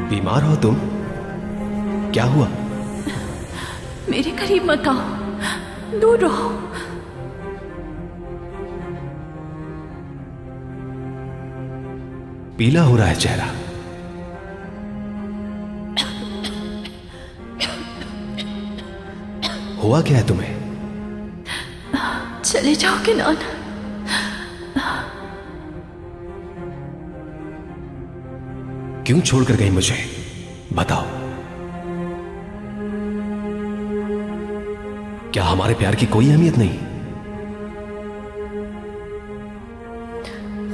बीमार हो तुम? क्या हुआ? मेरे करीब मत आओ, दूर रहो। पीला हो रहा है चेहरा। हुआ क्या है तुम्हें? चले जाओ किनान। क्यों छोड़कर गई मुझे? बताओ। क्या हमारे प्यार की कोई अहमियत नहीं?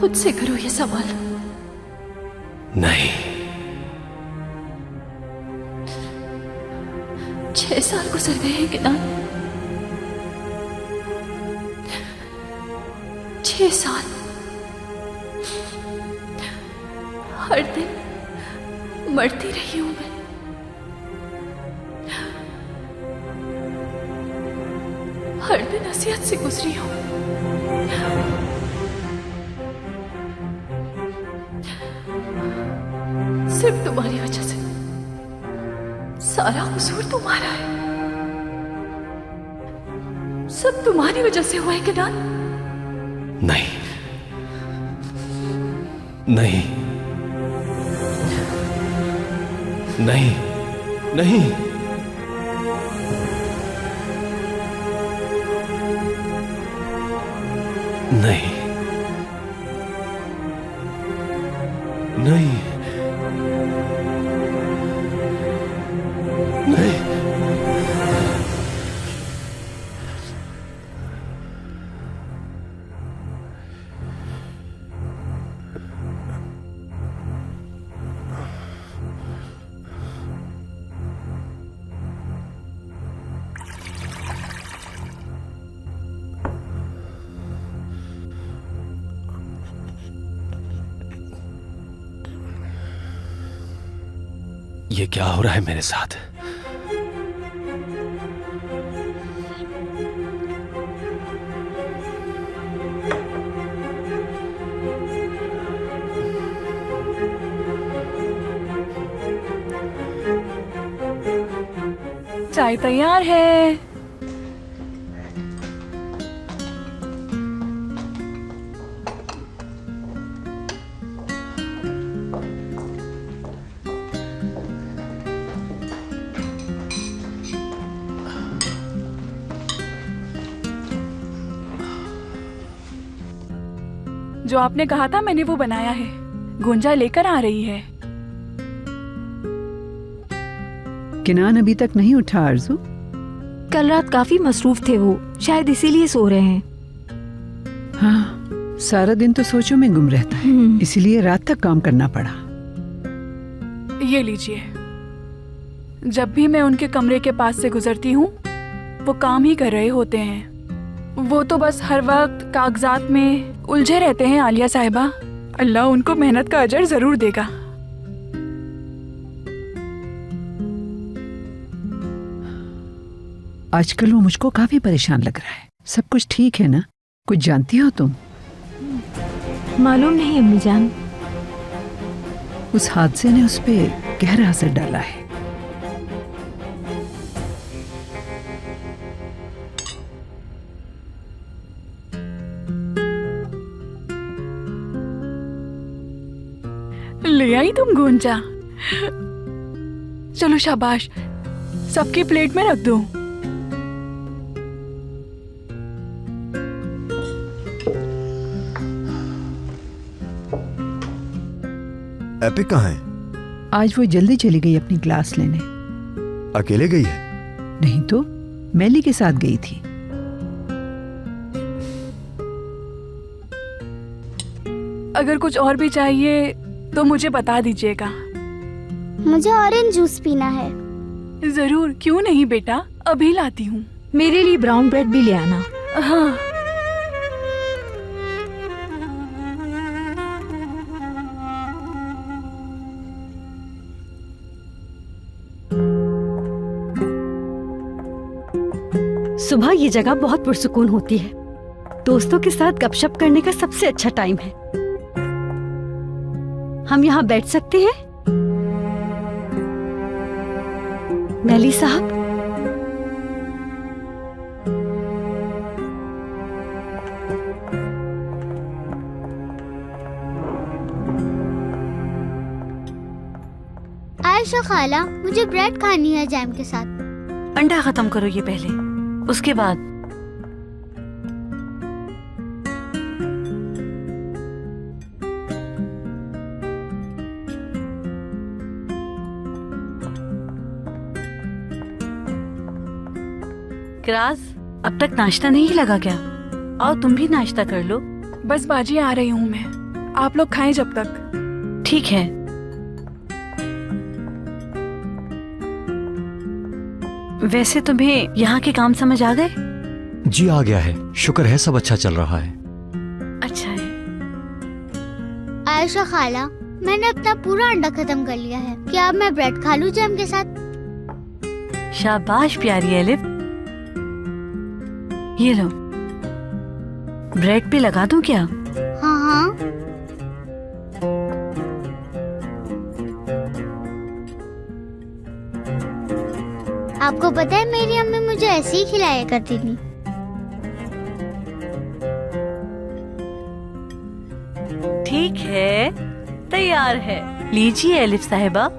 खुद से करो ये सवाल। नहीं। 6 साल गुजर गए हैं किनान। 6 साल। हर दिन मरती रही हूं मैं। हर दिन नसीहत से गुजरी हूं। सिर्फ तुम्हारी वजह से। सारा कसूर तुम्हारा है। सब तुम्हारी वजह से हुआ है किनान। नहीं नहीं नहीं नहीं। नहीं नहीं नहीं। ये क्या हो रहा है मेरे साथ? चाय तैयार है। जो आपने कहा था मैंने वो बनाया है। गुंजा लेकर आ रही है। किनान अभी तक नहीं उठा आरजू? कल रात काफी मसरूफ थे वो, शायद इसीलिए सो रहे हैं। हाँ, सारा दिन तो सोचों में गुम रहता है, इसीलिए रात तक काम करना पड़ा। ये लीजिए। जब भी मैं उनके कमरे के पास से गुजरती हूँ वो काम ही कर रहे होते हैं। वो तो बस हर वक्त कागजात में उलझे रहते हैं आलिया साहिबा। अल्लाह उनको मेहनत का अजर जरूर देगा। आजकल वो मुझको काफी परेशान लग रहा है। सब कुछ ठीक है ना? कुछ जानती हो तुम? मालूम नहीं अम्मी जान। उस हादसे ने उस पे गहरा असर डाला है। ले आई तुम गुंजा? चलो शाबाश, सबकी प्लेट में रख दो। एपिक कहाँ है? आज वो जल्दी चली गई अपनी क्लास लेने। अकेले गई है? नहीं तो मैली के साथ गई थी। अगर कुछ और भी चाहिए तो मुझे बता दीजिएगा। मुझे ऑरेंज जूस पीना है। जरूर, क्यों नहीं बेटा, अभी लाती हूँ। मेरे लिए ब्राउन ब्रेड भी ले आना। हाँ। सुबह ये जगह बहुत पुरसुकून होती है। दोस्तों के साथ गपशप करने का सबसे अच्छा टाइम है। हम यहाँ बैठ सकते हैं? मैली साहब, आयशा खाला, मुझे ब्रेड खानी है जैम के साथ। अंडा खत्म करो ये पहले, उसके बाद। क्रास, अब तक नाश्ता नहीं लगा क्या? आओ तुम भी नाश्ता कर लो। बस बाजी आ रही हूँ मैं, आप लोग खाएं जब तक। ठीक है। वैसे तुम्हें यहाँ के काम समझ आ गए? जी आ गया है, शुक्र है सब अच्छा चल रहा है। अच्छा है। आयशा खाला, मैंने अपना पूरा अंडा खत्म कर लिया है। क्या अब मैं ब्रेड खा लूं जैम के साथ? शाबाश प्यारी एलिफ, ये लो, ब्रेड पे लगा दूं क्या? हाँ हाँ। आपको पता है मेरी अम्मी मुझे ऐसे ही खिलाया करती थी। ठीक है, तैयार है। लीजिए एलिफ साहिबा।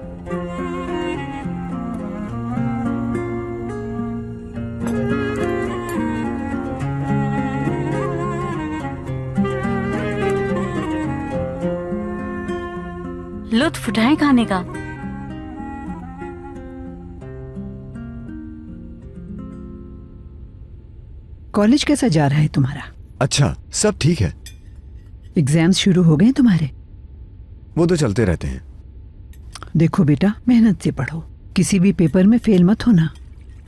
लुत्फ उठाएं खाने का। कॉलेज कैसा जा रहा है तुम्हारा? अच्छा, सब ठीक है। एग्जाम्स शुरू हो गए तुम्हारे? वो तो चलते रहते हैं। देखो बेटा, मेहनत से पढ़ो, किसी भी पेपर में फेल मत होना।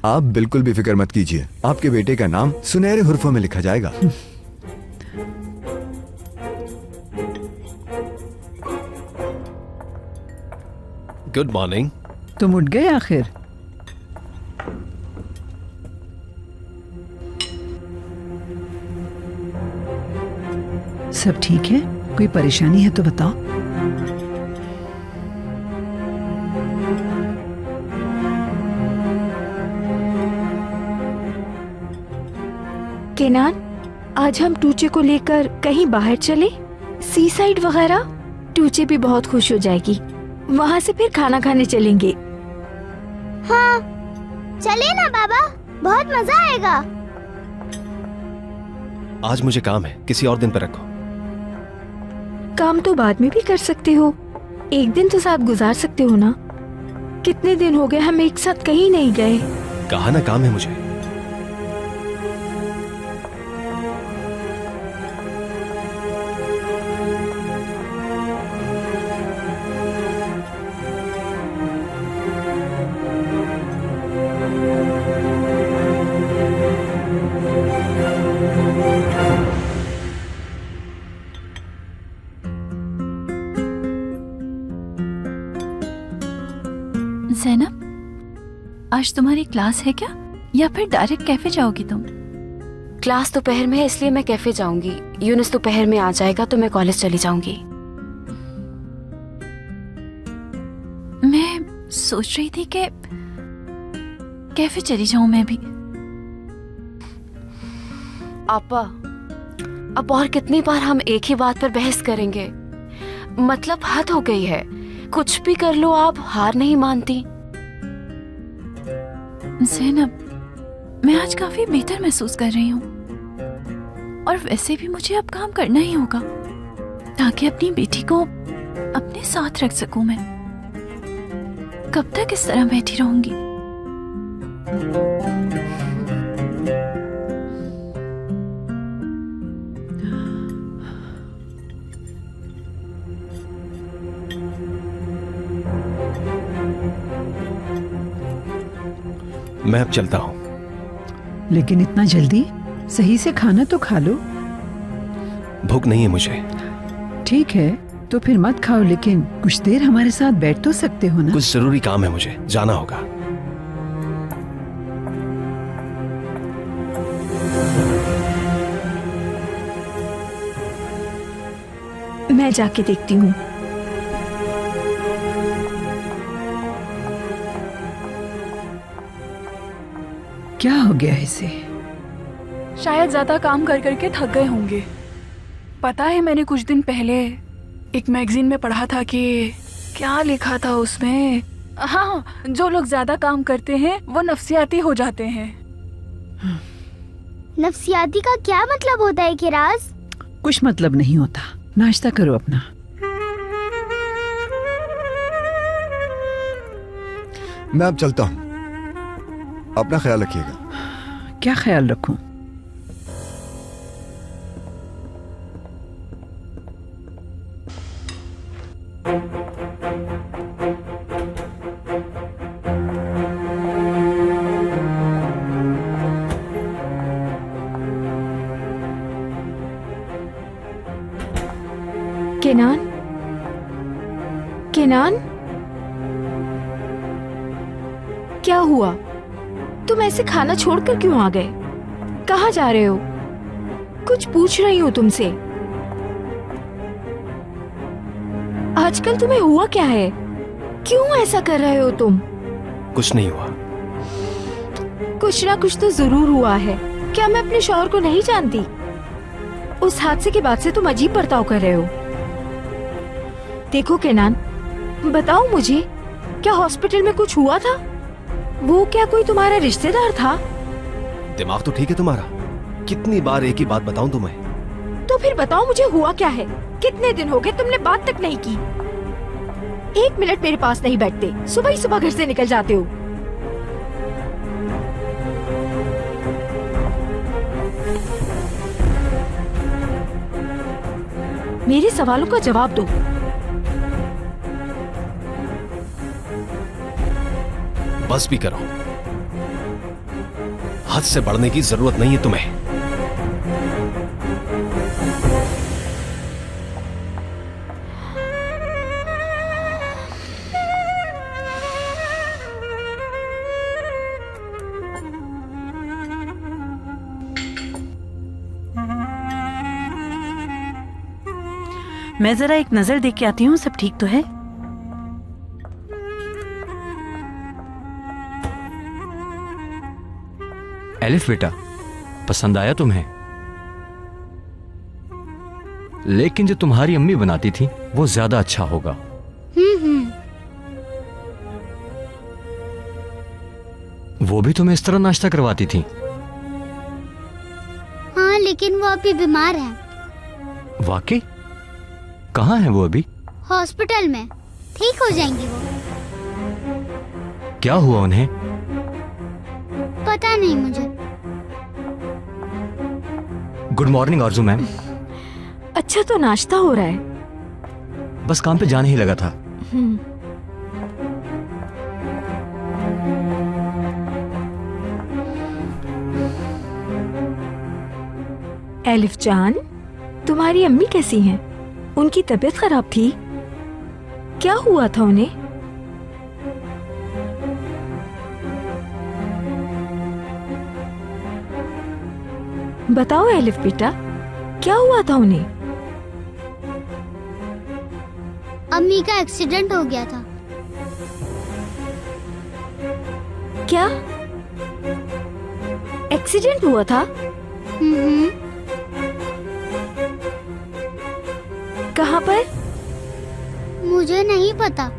आप बिल्कुल भी फिक्र मत कीजिए, आपके बेटे का नाम सुनहरे हुर्फों में लिखा जाएगा। Good morning. तुम उठ गए आखिर? सब ठीक है? कोई परेशानी है तो बताओ। केनान, आज हम टूचे को लेकर कहीं बाहर चले, सी साइड वगैरह। टूचे भी बहुत खुश हो जाएगी। वहाँ से फिर खाना खाने चलेंगे। हाँ, चले ना बाबा, बहुत मजा आएगा। आज मुझे काम है, किसी और दिन पर रखो। काम तो बाद में भी कर सकते हो, एक दिन तो साथ गुजार सकते हो ना। कितने दिन हो गए हम एक साथ कहीं नहीं गए। कहा ना काम है मुझे। ज़ैनब, आज तुम्हारी क्लास है क्या, या फिर डायरेक्ट कैफे जाओगी तुम? क्लास दोपहर में है, इसलिए मैं कैफे जाऊंगी। यूनुस दोपहर में आ जाएगा तो मैं कॉलेज चली जाऊंगी। मैं सोच रही थी कि कैफे चली जाऊं मैं भी। आपा, अब और कितनी बार हम एक ही बात पर बहस करेंगे? मतलब हद हो गई है। कुछ भी कर लो, आप हार नहीं मानती। ज़ैनब, मैं आज काफी बेहतर महसूस कर रही हूँ, और वैसे भी मुझे अब काम करना ही होगा ताकि अपनी बेटी को अपने साथ रख सकूं। मैं कब तक इस तरह बैठी रहूंगी? मैं अब चलता हूँ। लेकिन इतना जल्दी? सही से खाना तो खा लो। भूख नहीं है मुझे। ठीक है, तो फिर मत खाओ, लेकिन कुछ देर हमारे साथ बैठ तो सकते हो ना। कुछ जरूरी काम है, मुझे जाना होगा। मैं जाके देखती हूँ। क्या हो गया इसे? शायद ज्यादा काम कर करके थक गए होंगे। पता है, मैंने कुछ दिन पहले एक मैगजीन में पढ़ा था कि क्या लिखा था उसमें, हाँ, जो लोग ज्यादा काम करते हैं वो नफसियाती हो जाते हैं। नफसियाती का क्या मतलब होता है किराज? कुछ मतलब नहीं होता। नाश्ता करो अपना। मैं अब चलता हूँ, अपना ख्याल रखिएगा। क्या ख्याल रखूं? केनान, केनान, क्या हुआ? तुम ऐसे खाना छोड़कर क्यों आ गए? कहाँ जा रहे हो? कुछ पूछ रही हूँ तुमसे। आजकल तुम्हें हुआ क्या है? क्यों ऐसा कर रहे हो तुम? कुछ नहीं हुआ। कुछ ना कुछ तो जरूर हुआ है। क्या मैं अपने शौहर को नहीं जानती? उस हादसे के बाद से तुम अजीब बर्ताव कर रहे हो। देखो केनान, बताओ मुझे, क्या हॉस्पिटल में कुछ हुआ था? वो क्या कोई तुम्हारा रिश्तेदार था? दिमाग तो ठीक है तुम्हारा? कितनी बार एक ही बात बताऊं तुम्हें? तो फिर बताओ मुझे, हुआ क्या है? कितने दिन हो गए तुमने बात तक नहीं की। एक मिनट मेरे पास नहीं बैठते, सुबह ही सुबह घर से निकल जाते हो। मेरे सवालों का जवाब दो। बस भी करो, हद से बढ़ने की जरूरत नहीं है तुम्हें। मैं जरा एक नजर देख के आती हूँ, सब ठीक तो है? एलिफ बेटा, पसंद आया तुम्हें? लेकिन जो तुम्हारी अम्मी बनाती थी वो ज्यादा अच्छा होगा। वो भी तुम्हें इस तरह नाश्ता करवाती थी? हाँ, लेकिन वो अभी बीमार है। वाकई? कहाँ है वो अभी? हॉस्पिटल में। ठीक हो जाएंगी वो। क्या हुआ उन्हें? पता नहीं मुझे। गुड मॉर्निंग आरजू मैम। अच्छा, तो नाश्ता हो रहा है? बस काम पे जाने ही लगा था। एलिफ जान, तुम्हारी अम्मी कैसी हैं? उनकी तबीयत खराब थी? क्या हुआ था उन्हें? बताओ एलिफ बेटा, क्या हुआ था उन्हें? अम्मी का एक्सीडेंट हो गया था। क्या एक्सीडेंट हुआ था? कहाँ पर? मुझे नहीं पता,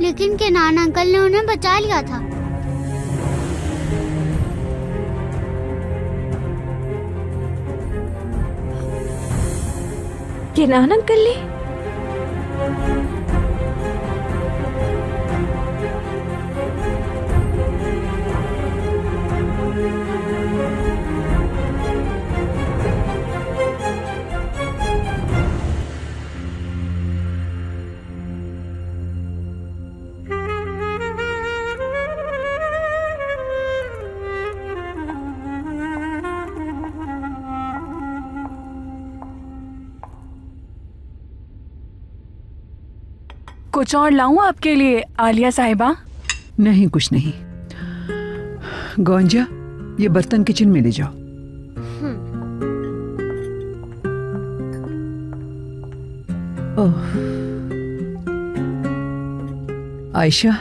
लेकिन केनान अंकल ने उन्हें बचा लिया था। केनान अंकल ने? कुछ और लाऊं आपके लिए आलिया साहिबा? नहीं, कुछ नहीं। गौंजा, ये बर्तन किचन में ले जाओ। ओह, आयशा,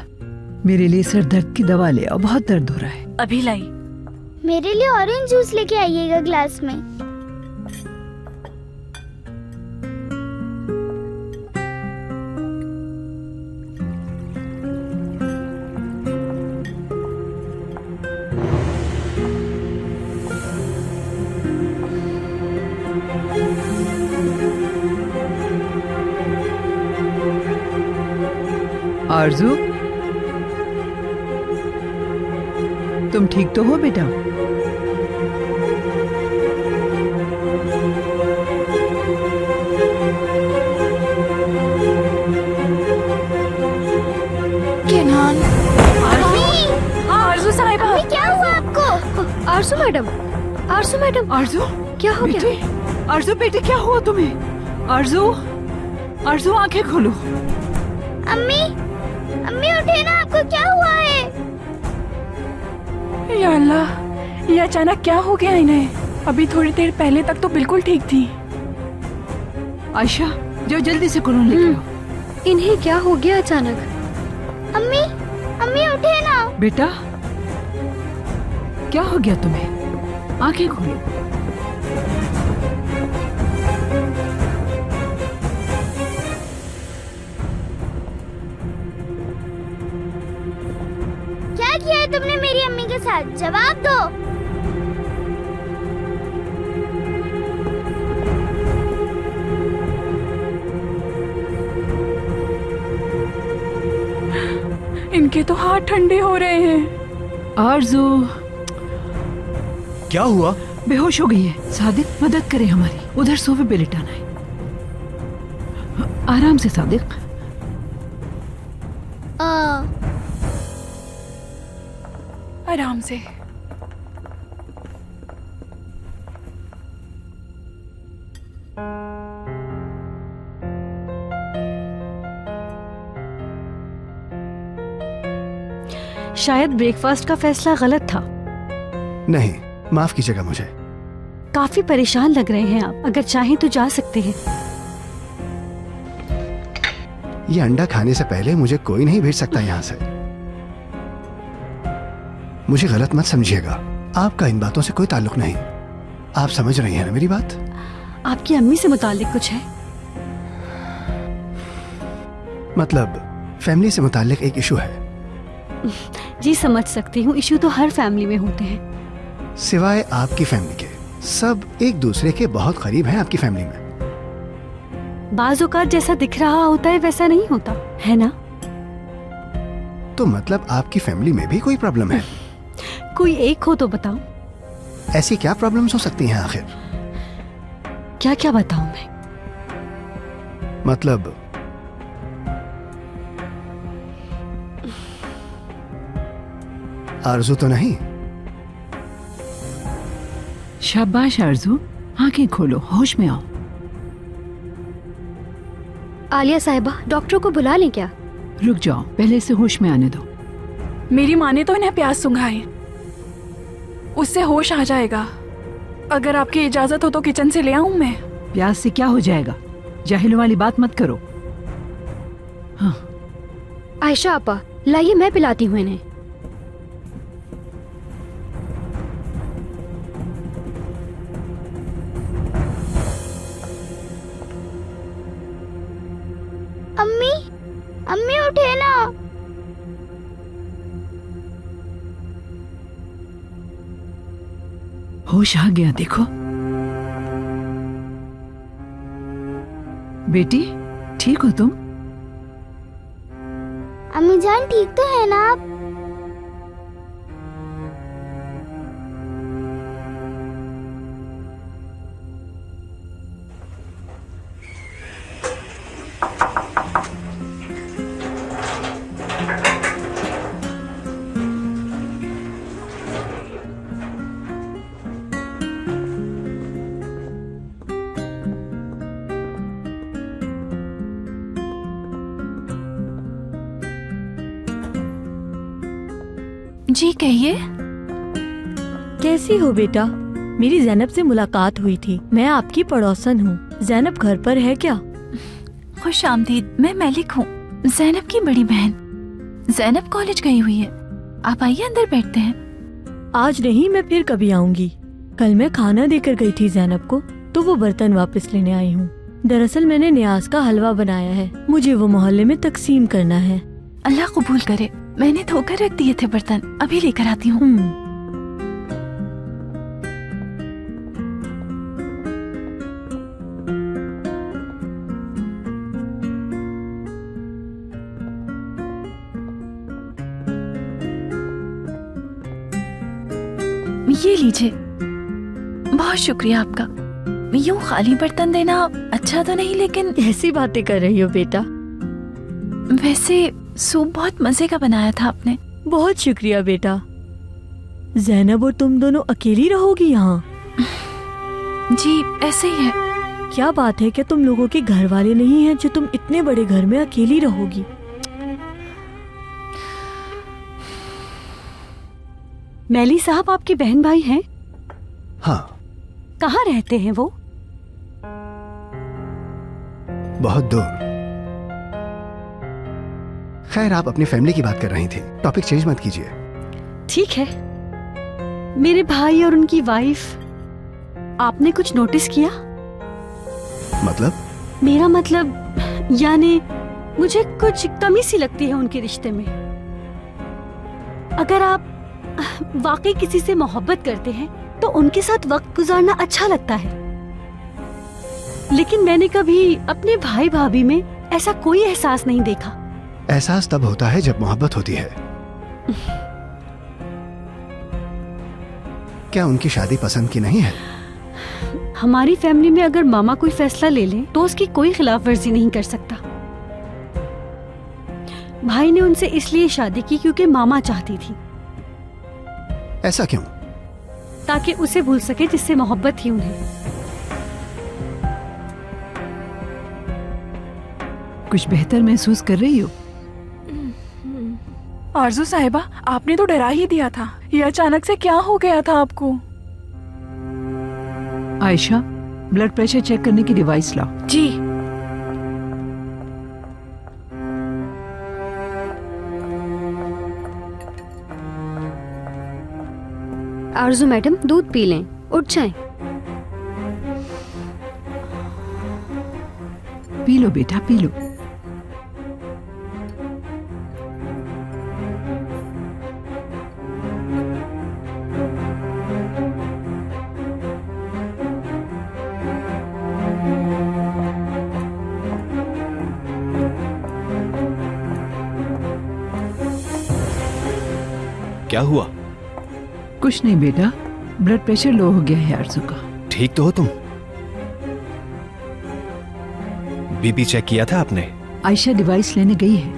मेरे लिए सर दर्द की दवा ले आओ, बहुत दर्द हो रहा है। अभी लाई। मेरे लिए ऑरेंज जूस लेके आइएगा ग्लास में। आरजू, तुम ठीक तो हो बेटा? केनान, आरजू साहिबा, क्या हुआ आपको? आरजू मैडम, आरजू मैडम, आरजू क्या हो गया? बेटे, आरजू बेटे क्या हुआ तुम्हें? आरजू, आरजू आंखें खोलो। अम्मी, अम्मी उठे ना, आपको क्या हुआ है? या अल्लाह, ये अचानक क्या हो गया इन्हें? अभी थोड़ी देर पहले तक तो बिल्कुल ठीक थी। आयशा, जो जल्दी से कुरान लेके आओ। इन्हें क्या हो गया अचानक? अम्मी, अम्मी उठे ना। बेटा, क्या हो गया तुम्हें? आंखें खोलो। क्या किया है तुमने मेरी अम्मी के साथ? जवाब दो। इनके तो हाथ ठंडे हो रहे हैं। आरजू क्या हुआ? बेहोश हो गई है। सादिक, मदद करे हमारी। उधर सोफे पे लिटाना है। आराम से सादिक। आराम से। शायद ब्रेकफास्ट का फैसला गलत था। नहीं, माफ कीजिएगा मुझे। काफी परेशान लग रहे हैं आप। अगर चाहें तो जा सकते हैं। ये अंडा खाने से पहले मुझे कोई नहीं भेज सकता यहाँ से। मुझे गलत मत समझिएगा, आपका इन बातों से कोई ताल्लुक नहीं। आप समझ रही हैं ना मेरी बात? आपकी अम्मी से मुताल्लिक कुछ है? मतलब फैमिली से मुताल्लिक एक इशू है। जी समझ सकती हूँ, इशू तो हर फैमिली में होते हैं। सिवाय आपकी फैमिली के सब एक दूसरे के बहुत करीब हैं आपकी फैमिली में। बाज़ औक़ात जैसा दिख रहा होता है वैसा नहीं होता है ना? तो मतलब आपकी फैमिली में भी कोई प्रॉब्लम है? कोई एक हो तो बताओ। ऐसी क्या प्रॉब्लम्स हो सकती हैं आखिर? क्या क्या बताऊं मैं? मतलब आरजू तो नहीं? शाबाश आरजू, आंखें खोलो, होश में आओ। आलिया साहिबा, डॉक्टर को बुला लें क्या? रुक जाओ, पहले से होश में आने दो। मेरी माँ ने तो इन्हें प्यास सुंघाए, उससे होश आ जाएगा। अगर आपकी इजाजत हो तो किचन से ले आऊं मैं? प्यास से क्या हो जाएगा? जाहिलों वाली बात मत करो। हाँ। आयशा आपा, लाइए मैं पिलाती हूँ इन्हें। अम्मी, अम्मी उठे ना। होश आ गया, देखो। बेटी, ठीक हो तुम? अम्मी जान ठीक तो है ना आप? जी कहिए। कैसी हो बेटा? मेरी जैनब से मुलाकात हुई थी। मैं आपकी पड़ोसन हूँ। जैनब घर पर है क्या? खुश आमदीद, मैं मलिक हूँ, जैनब की बड़ी बहन। जैनब कॉलेज गई हुई है। आप आइए अंदर बैठते हैं। आज नहीं, मैं फिर कभी आऊंगी। कल मैं खाना देकर गई थी जैनब को, तो वो बर्तन वापस लेने आई हूँ। दरअसल मैंने न्याज का हलवा बनाया है, मुझे वो मोहल्ले में तकसीम करना है। अल्लाह कबूल करे। मैंने धोकर रख दिए थे बर्तन, अभी लेकर आती हूँ। ये लीजिए। बहुत शुक्रिया आपका। यूं खाली बर्तन देना अच्छा तो नहीं, लेकिन ऐसी बातें कर रही हो बेटा। वैसे सूप बहुत मजे का बनाया था आपने। बहुत शुक्रिया बेटा। जैनब और तुम दोनों अकेली रहोगी यहाँ? जी ऐसे ही है। क्या बात है, क्या तुम लोगों के घर वाले नहीं हैं जो तुम इतने बड़े घर में अकेली रहोगी? मैली साहब आपके बहन भाई हैं? हाँ। कहाँ रहते हैं वो? बहुत दूर। खैर, आप अपनी फैमिली की बात कर रही थी, टॉपिक चेंज मत कीजिए। ठीक है। मेरे भाई और उनकी वाइफ, आपने कुछ नोटिस किया? मतलब? मेरा मतलब यानी मुझे कुछ कमी सी लगती है उनके रिश्ते में। अगर आप वाकई किसी से मोहब्बत करते हैं तो उनके साथ वक्त गुजारना अच्छा लगता है, लेकिन मैंने कभी अपने भाई भाभी में ऐसा कोई एहसास नहीं देखा। एहसास तब होता है जब मोहब्बत होती है। क्या उनकी शादी पसंद की नहीं है? हमारी फैमिली में अगर मामा कोई फैसला ले ले तो उसकी कोई खिलाफ वर्जी नहीं कर सकता। भाई ने उनसे इसलिए शादी की क्योंकि मामा चाहती थी। ऐसा क्यों? ताकि उसे भूल सके जिससे मोहब्बत थी उन्हें। कुछ बेहतर महसूस कर रही हो? आरजू साहिबा, आपने तो डरा ही दिया था। ये अचानक से क्या हो गया था आपको? आयशा, ब्लड प्रेशर चेक करने की डिवाइस लाओ। जी। आरजू मैडम, दूध पी लें, उठ जाएं। पी लो बेटा, पी लो। क्या हुआ? कुछ नहीं बेटा, ब्लड प्रेशर लो हो गया है आरजू का। ठीक तो हो तुम? बीपी चेक किया था आपने? आयशा डिवाइस लेने गई है।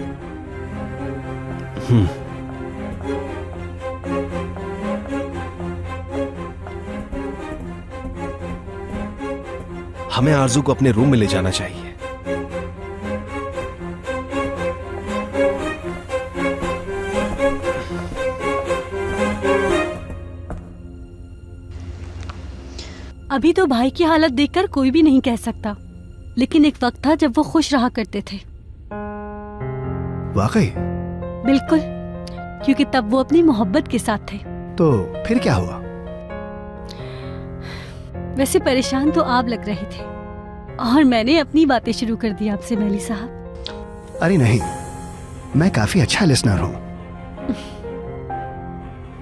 हमें आरजू को अपने रूम में ले जाना चाहिए। अभी तो भाई की हालत देखकर कोई भी नहीं कह सकता, लेकिन एक वक्त था जब वो खुश रहा करते थे। वाकई? बिल्कुल, क्योंकि तब वो अपनी मोहब्बत के साथ थे। तो फिर क्या हुआ? वैसे परेशान तो आप लग रहे थे और मैंने अपनी बातें शुरू कर दी आपसे मैली साहब। अरे नहीं, मैं काफी अच्छा लिसनर हूँ।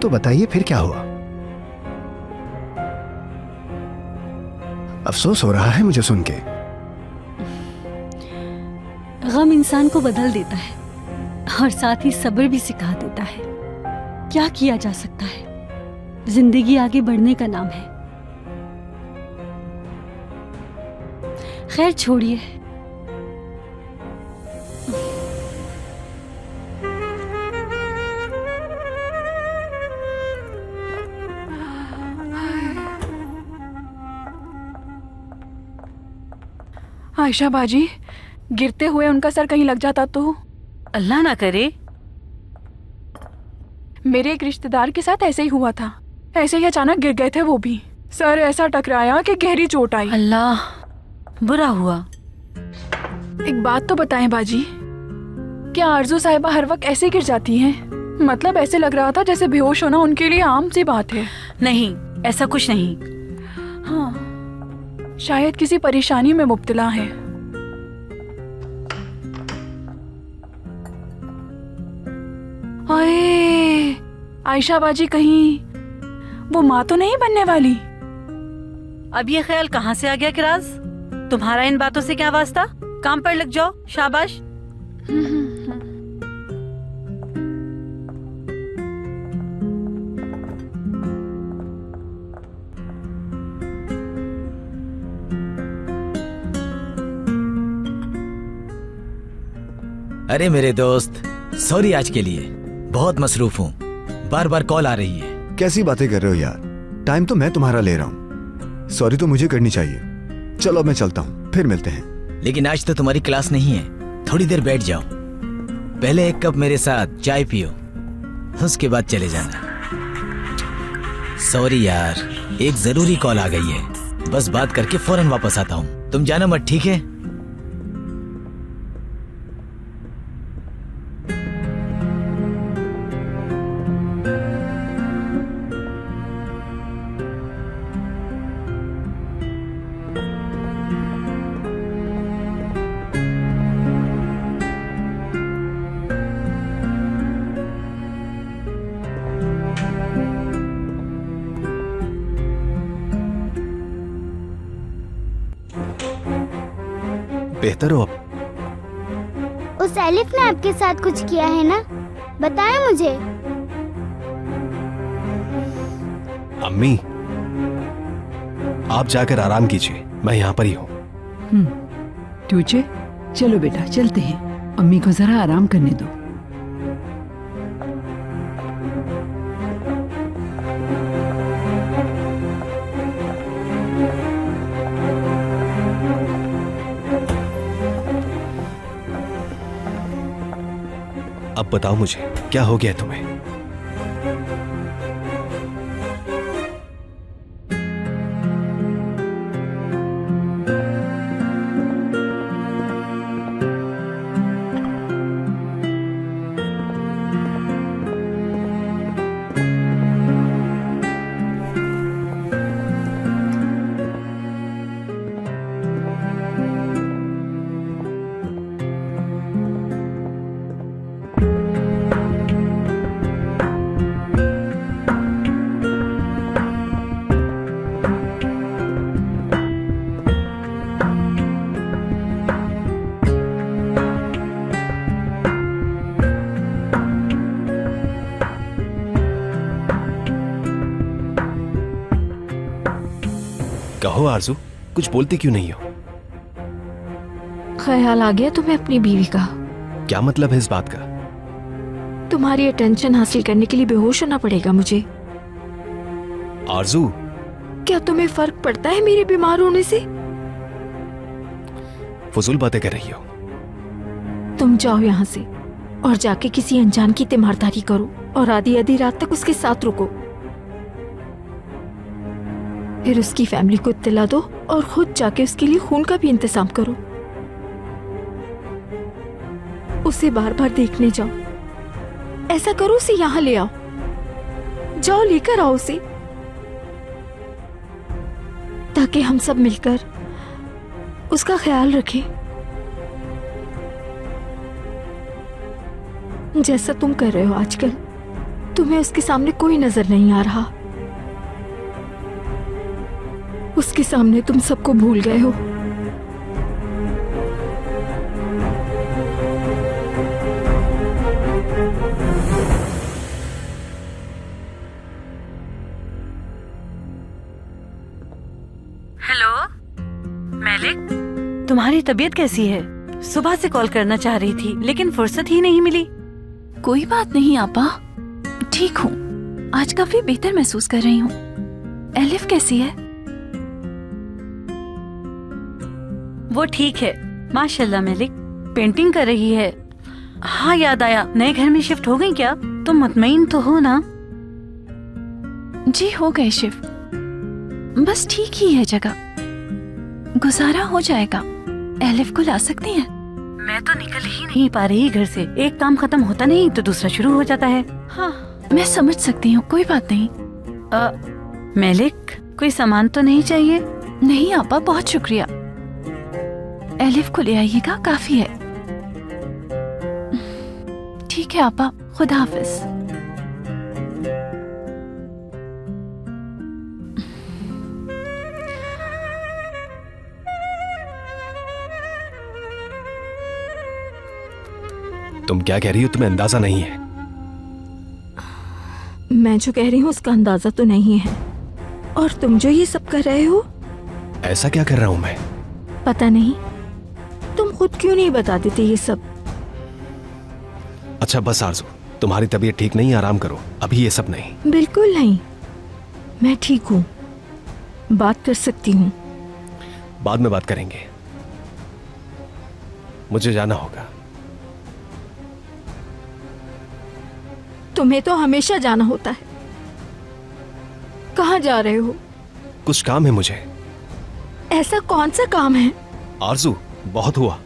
तो बताइए फिर क्या हुआ? अफसोस हो रहा है मुझे सुन के। गम इंसान को बदल देता है और साथ ही सब्र भी सिखा देता है। क्या किया जा सकता है, जिंदगी आगे बढ़ने का नाम है। खैर छोड़िए। आयशा बाजी, गिरते हुए उनका सर कहीं लग जाता तो? अल्लाह ना करे। मेरे एक रिश्तेदार के साथ ऐसे ही हुआ था। ऐसे ही अचानक गिर गए थे वो भी। सर ऐसा टकराया कि गहरी चोट आई। अल्लाह, बुरा हुआ। एक बात तो बताएं बाजी, क्या आरजू साहिबा हर वक्त ऐसे गिर जाती हैं? मतलब ऐसे लग रहा था जैसे बेहोश होना उनके लिए आम सी बात है। नहीं, ऐसा कुछ नहीं। हाँ, शायद किसी परेशानी में मुब्तला है। अरे आयशा बाजी, कहीं वो माँ तो नहीं बनने वाली? अब ये ख्याल कहाँ से आ गया किराज? तुम्हारा इन बातों से क्या वास्ता? काम पर लग जाओ, शाबाश। अरे मेरे दोस्त, सॉरी आज के लिए, बहुत मसरूफ हूँ, बार बार कॉल आ रही है। कैसी बातें कर रहे हो यार, टाइम तो मैं तुम्हारा ले रहा हूँ, सॉरी तो मुझे करनी चाहिए। चलो मैं चलता हूँ, फिर मिलते हैं। लेकिन आज तो तुम्हारी क्लास नहीं है, थोड़ी देर बैठ जाओ। पहले एक कप मेरे साथ चाय पियो, उसके बाद चले जाना। सॉरी यार, एक जरूरी कॉल आ गई है, बस बात करके फौरन वापस आता हूँ। तुम जाना मत, ठीक है? बेहतर हो अब? उस एलिफ ने आपके साथ कुछ किया है ना? बताएं मुझे। अम्मी, आप जाकर आराम कीजिए, मैं यहाँ पर ही हूँ। टूचे, चलो बेटा चलते हैं, अम्मी को जरा आराम करने दो। अब बताओ मुझे, क्या हो गया तुम्हें? कहो आरजू, कुछ बोलती क्यों नहीं हो? ख्याल आ गया तुम्हें अपनी बीवी का? क्या मतलब है इस बात का? तुम्हारी अटेंशन हासिल करने के लिए बेहोश होना पड़ेगा मुझे। आरजू, क्या तुम्हें फर्क पड़ता है मेरे बीमार होने से? फजूल बातें कर रही हो। तुम जाओ यहाँ से और जाके किसी अनजान की तीमारदारी करो और आधी आधी रात तक उसके साथ रुको। फिर उसकी फैमिली को इत्तला दो और खुद जाके उसके लिए खून का भी इंतजाम करो। उसे बार बार देखने जाओ। ऐसा करो, उसे यहाँ ले आओ। जाओ, लेकर आओ उसे, ताकि हम सब मिलकर उसका ख्याल रखें। जैसा तुम कर रहे हो आजकल, तुम्हें उसके सामने कोई नजर नहीं आ रहा। उसके सामने तुम सबको भूल गए हो। हेलो मलिक, तुम्हारी तबीयत कैसी है? सुबह से कॉल करना चाह रही थी लेकिन फुर्सत ही नहीं मिली। कोई बात नहीं आपा, ठीक हूँ, आज काफी बेहतर महसूस कर रही हूँ। एलिफ कैसी है? वो ठीक है माशाल्लाह। मलिक पेंटिंग कर रही है। हाँ याद आया, नए घर में शिफ्ट हो गई क्या? तुम मुतमईन तो हो ना? जी हो गए शिफ्ट, बस ठीक ही है जगह, गुजारा हो जाएगा। एलिफ को ला सकती हैं? मैं तो निकल ही नहीं पा रही घर से। एक काम खत्म होता नहीं तो दूसरा शुरू हो जाता है। हाँ, मैं समझ सकती हूँ, कोई बात नहीं। मेलिक, कोई सामान तो नहीं चाहिए? नहीं आपा, बहुत शुक्रिया। एलिफ को ले आइएगा, काफी है। ठीक है आपा, खुदा हाफिज। तुम क्या कह रही हो, तुम्हें अंदाजा नहीं है? मैं जो कह रही हूँ उसका अंदाजा तो नहीं है, और तुम जो ये सब कर रहे हो। ऐसा क्या कर रहा हूँ मैं? पता नहीं, तुम खुद क्यों नहीं बता देते ये सब? अच्छा बस आरज़ू, तुम्हारी तबीयत ठीक नहीं, आराम करो, अभी ये सब नहीं। बिल्कुल नहीं, मैं ठीक हूँ, बात कर सकती हूँ। बाद में बात करेंगे, मुझे जाना होगा। तुम्हें तो हमेशा जाना होता है। कहाँ जा रहे हो? कुछ काम है मुझे। ऐसा कौन सा काम है? आरज़ू, बहुत हुआ।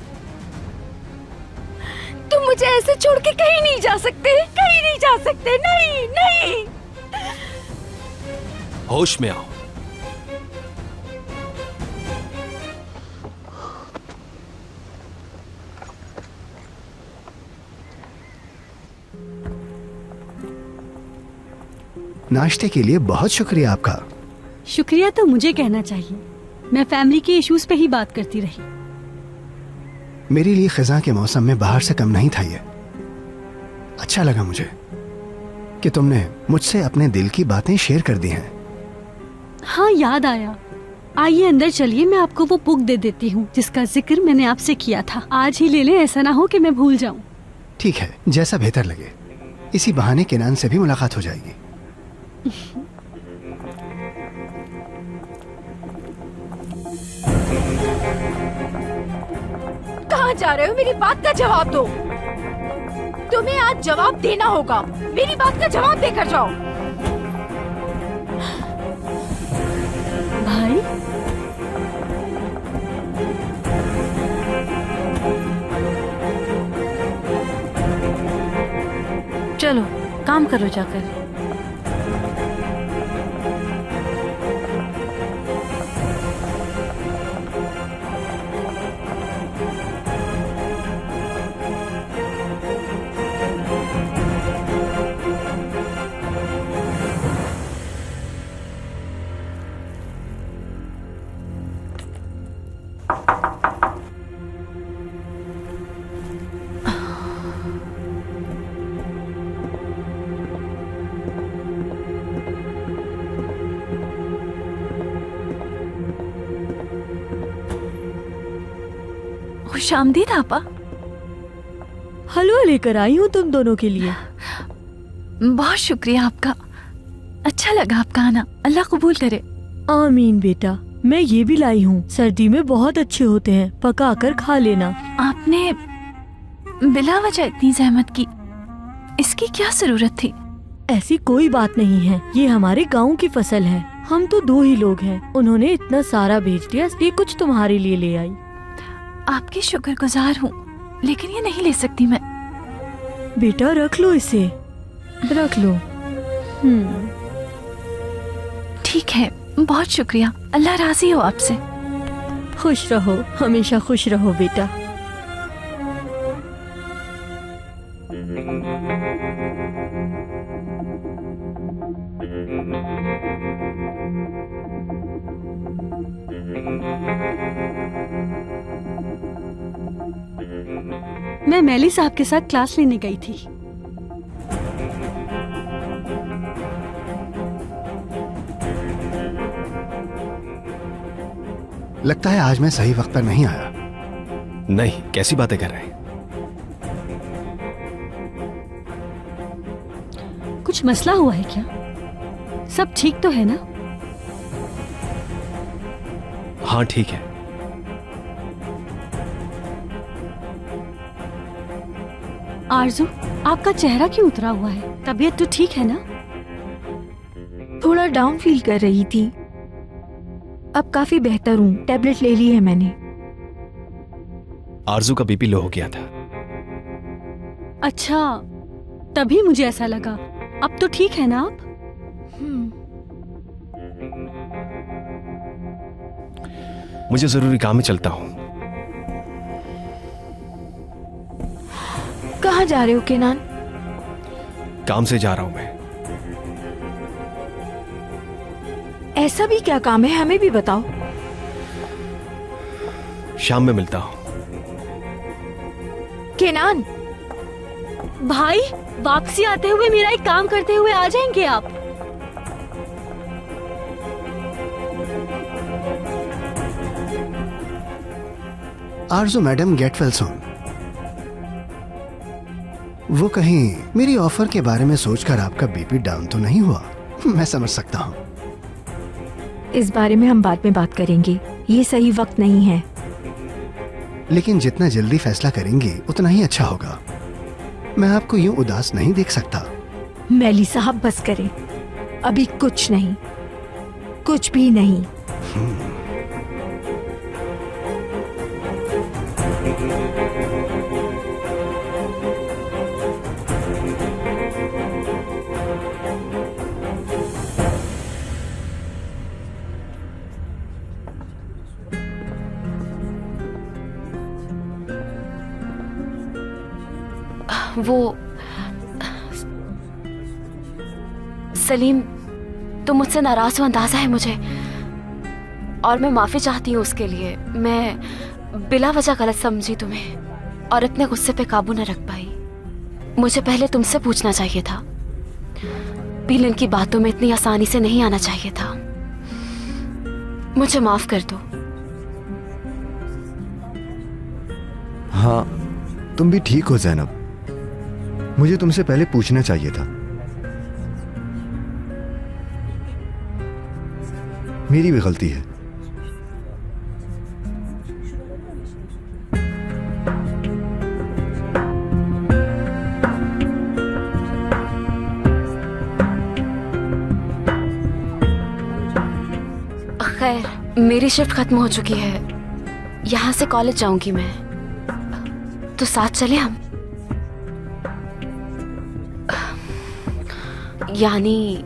तुम मुझे ऐसे छोड़ के कहीं नहीं जा सकते, कहीं नहीं जा सकते। नहीं नहीं, होश में आओ। नाश्ते के लिए बहुत शुक्रिया आपका। शुक्रिया तो मुझे कहना चाहिए, मैं फैमिली के इश्यूज पे ही बात करती रही। मेरे लिए खिजा के मौसम में बाहर से कम नहीं था ये। अच्छा लगा मुझे कि तुमने मुझसे अपने दिल की बातें शेयर कर दी हैं। हाँ, याद आया। आइए अंदर चलिए, मैं आपको वो बुक दे देती हूँ जिसका जिक्र मैंने आपसे किया था। आज ही ले लें, ऐसा ना हो कि मैं भूल जाऊँ। ठीक है, जैसा बेहतर लगे। इसी बहाने केनान से भी मुलाकात हो जाएगी। कहाँ जा रहे हो? मेरी बात का जवाब दो। तुम्हें आज जवाब देना होगा। मेरी बात का जवाब देकर जाओ। भाई, चलो काम करो जाकर। खुशामदीद आपा। हलवा लेकर आई हूँ तुम दोनों के लिए। बहुत शुक्रिया आपका, अच्छा लगा आपका आना, अल्लाह कबूल करे। आमीन बेटा। मैं ये भी लाई हूँ, सर्दी में बहुत अच्छे होते हैं, पका कर खा लेना। आपने बिला वजह इतनी जहमत की, इसकी क्या जरूरत थी? ऐसी कोई बात नहीं है, ये हमारे गांव की फसल है। हम तो 2 ही लोग हैं, उन्होंने इतना सारा भेज दिया, इसलिए कुछ तुम्हारे लिए ले आई। आपकी शुक्रगुजार हूँ, लेकिन ये नहीं ले सकती मैं। बेटा रख लो इसे, रख लो। ठीक है, बहुत शुक्रिया, अल्लाह राजी हो आपसे। खुश रहो, हमेशा खुश रहो बेटा। मैं मैली साहब के साथ क्लास लेने गई थी। लगता है आज मैं सही वक्त पर नहीं आया। नहीं, कैसी बातें कर रहे हैं? कुछ मसला हुआ है क्या? सब ठीक तो है ना? हाँ ठीक है। आरजू, आपका चेहरा क्यों उतरा हुआ है? तबीयत तो ठीक है ना? थोड़ा डाउन फील कर रही थी, अब काफी बेहतर हूँ। टैबलेट ले ली है मैंने। आरजू का बीपी लो हो गया था। अच्छा, तभी मुझे ऐसा लगा। अब तो ठीक है ना आप? मुझे जरूरी काम में चलता हूँ। कहाँ जा रहे हो केनान? काम से जा रहा हूँ मैं। ऐसा भी क्या काम है, हमें भी बताओ। शाम में मिलता हूँ। केनान भाई, वापसी आते हुए मेरा एक काम करते हुए आ जाएंगे आप? आरजू मैडम, गेट वेल सून। वो कहीं मेरी ऑफर के बारे में सोचकर आपका बीपी डाउन तो नहीं हुआ? मैं समझ सकता हूँ। इस बारे में हम बाद में बात करेंगे, ये सही वक्त नहीं है। लेकिन जितना जल्दी फैसला करेंगी उतना ही अच्छा होगा। मैं आपको यूं उदास नहीं देख सकता। मैली साहब बस करें, अभी कुछ नहीं, कुछ भी नहीं। वो सलीम, तुम मुझसे नाराज हो, अंदाजा है मुझे, और मैं माफी चाहती हूँ उसके लिए। मैं बिला वजह गलत समझी तुम्हें और अपने गुस्से पे काबू न रख पाई। मुझे पहले तुमसे पूछना चाहिए था। पीलन की बातों में इतनी आसानी से नहीं आना चाहिए था। मुझे माफ कर दो। हाँ, तुम भी ठीक हो ज़ैनब। मुझे तुमसे पहले पूछना चाहिए था। मेरी भी गलती है। खैर, मेरी शिफ्ट खत्म हो चुकी है। यहाँ से कॉलेज जाऊंगी मैं, तो साथ चले हम? यानी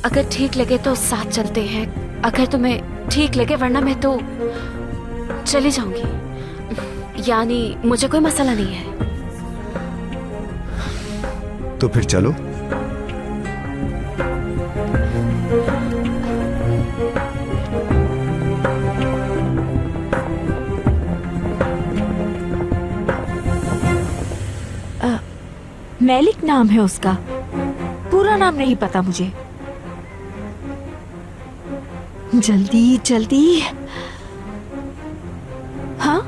अगर ठीक लगे तो साथ चलते हैं, अगर तुम्हें ठीक लगे, वरना मैं तो चली जाऊंगी। यानी मुझे कोई मसला नहीं है। तो फिर चलो। मैलिक नाम है उसका, पूरा नाम नहीं पता मुझे। जल्दी जल्दी। हाँ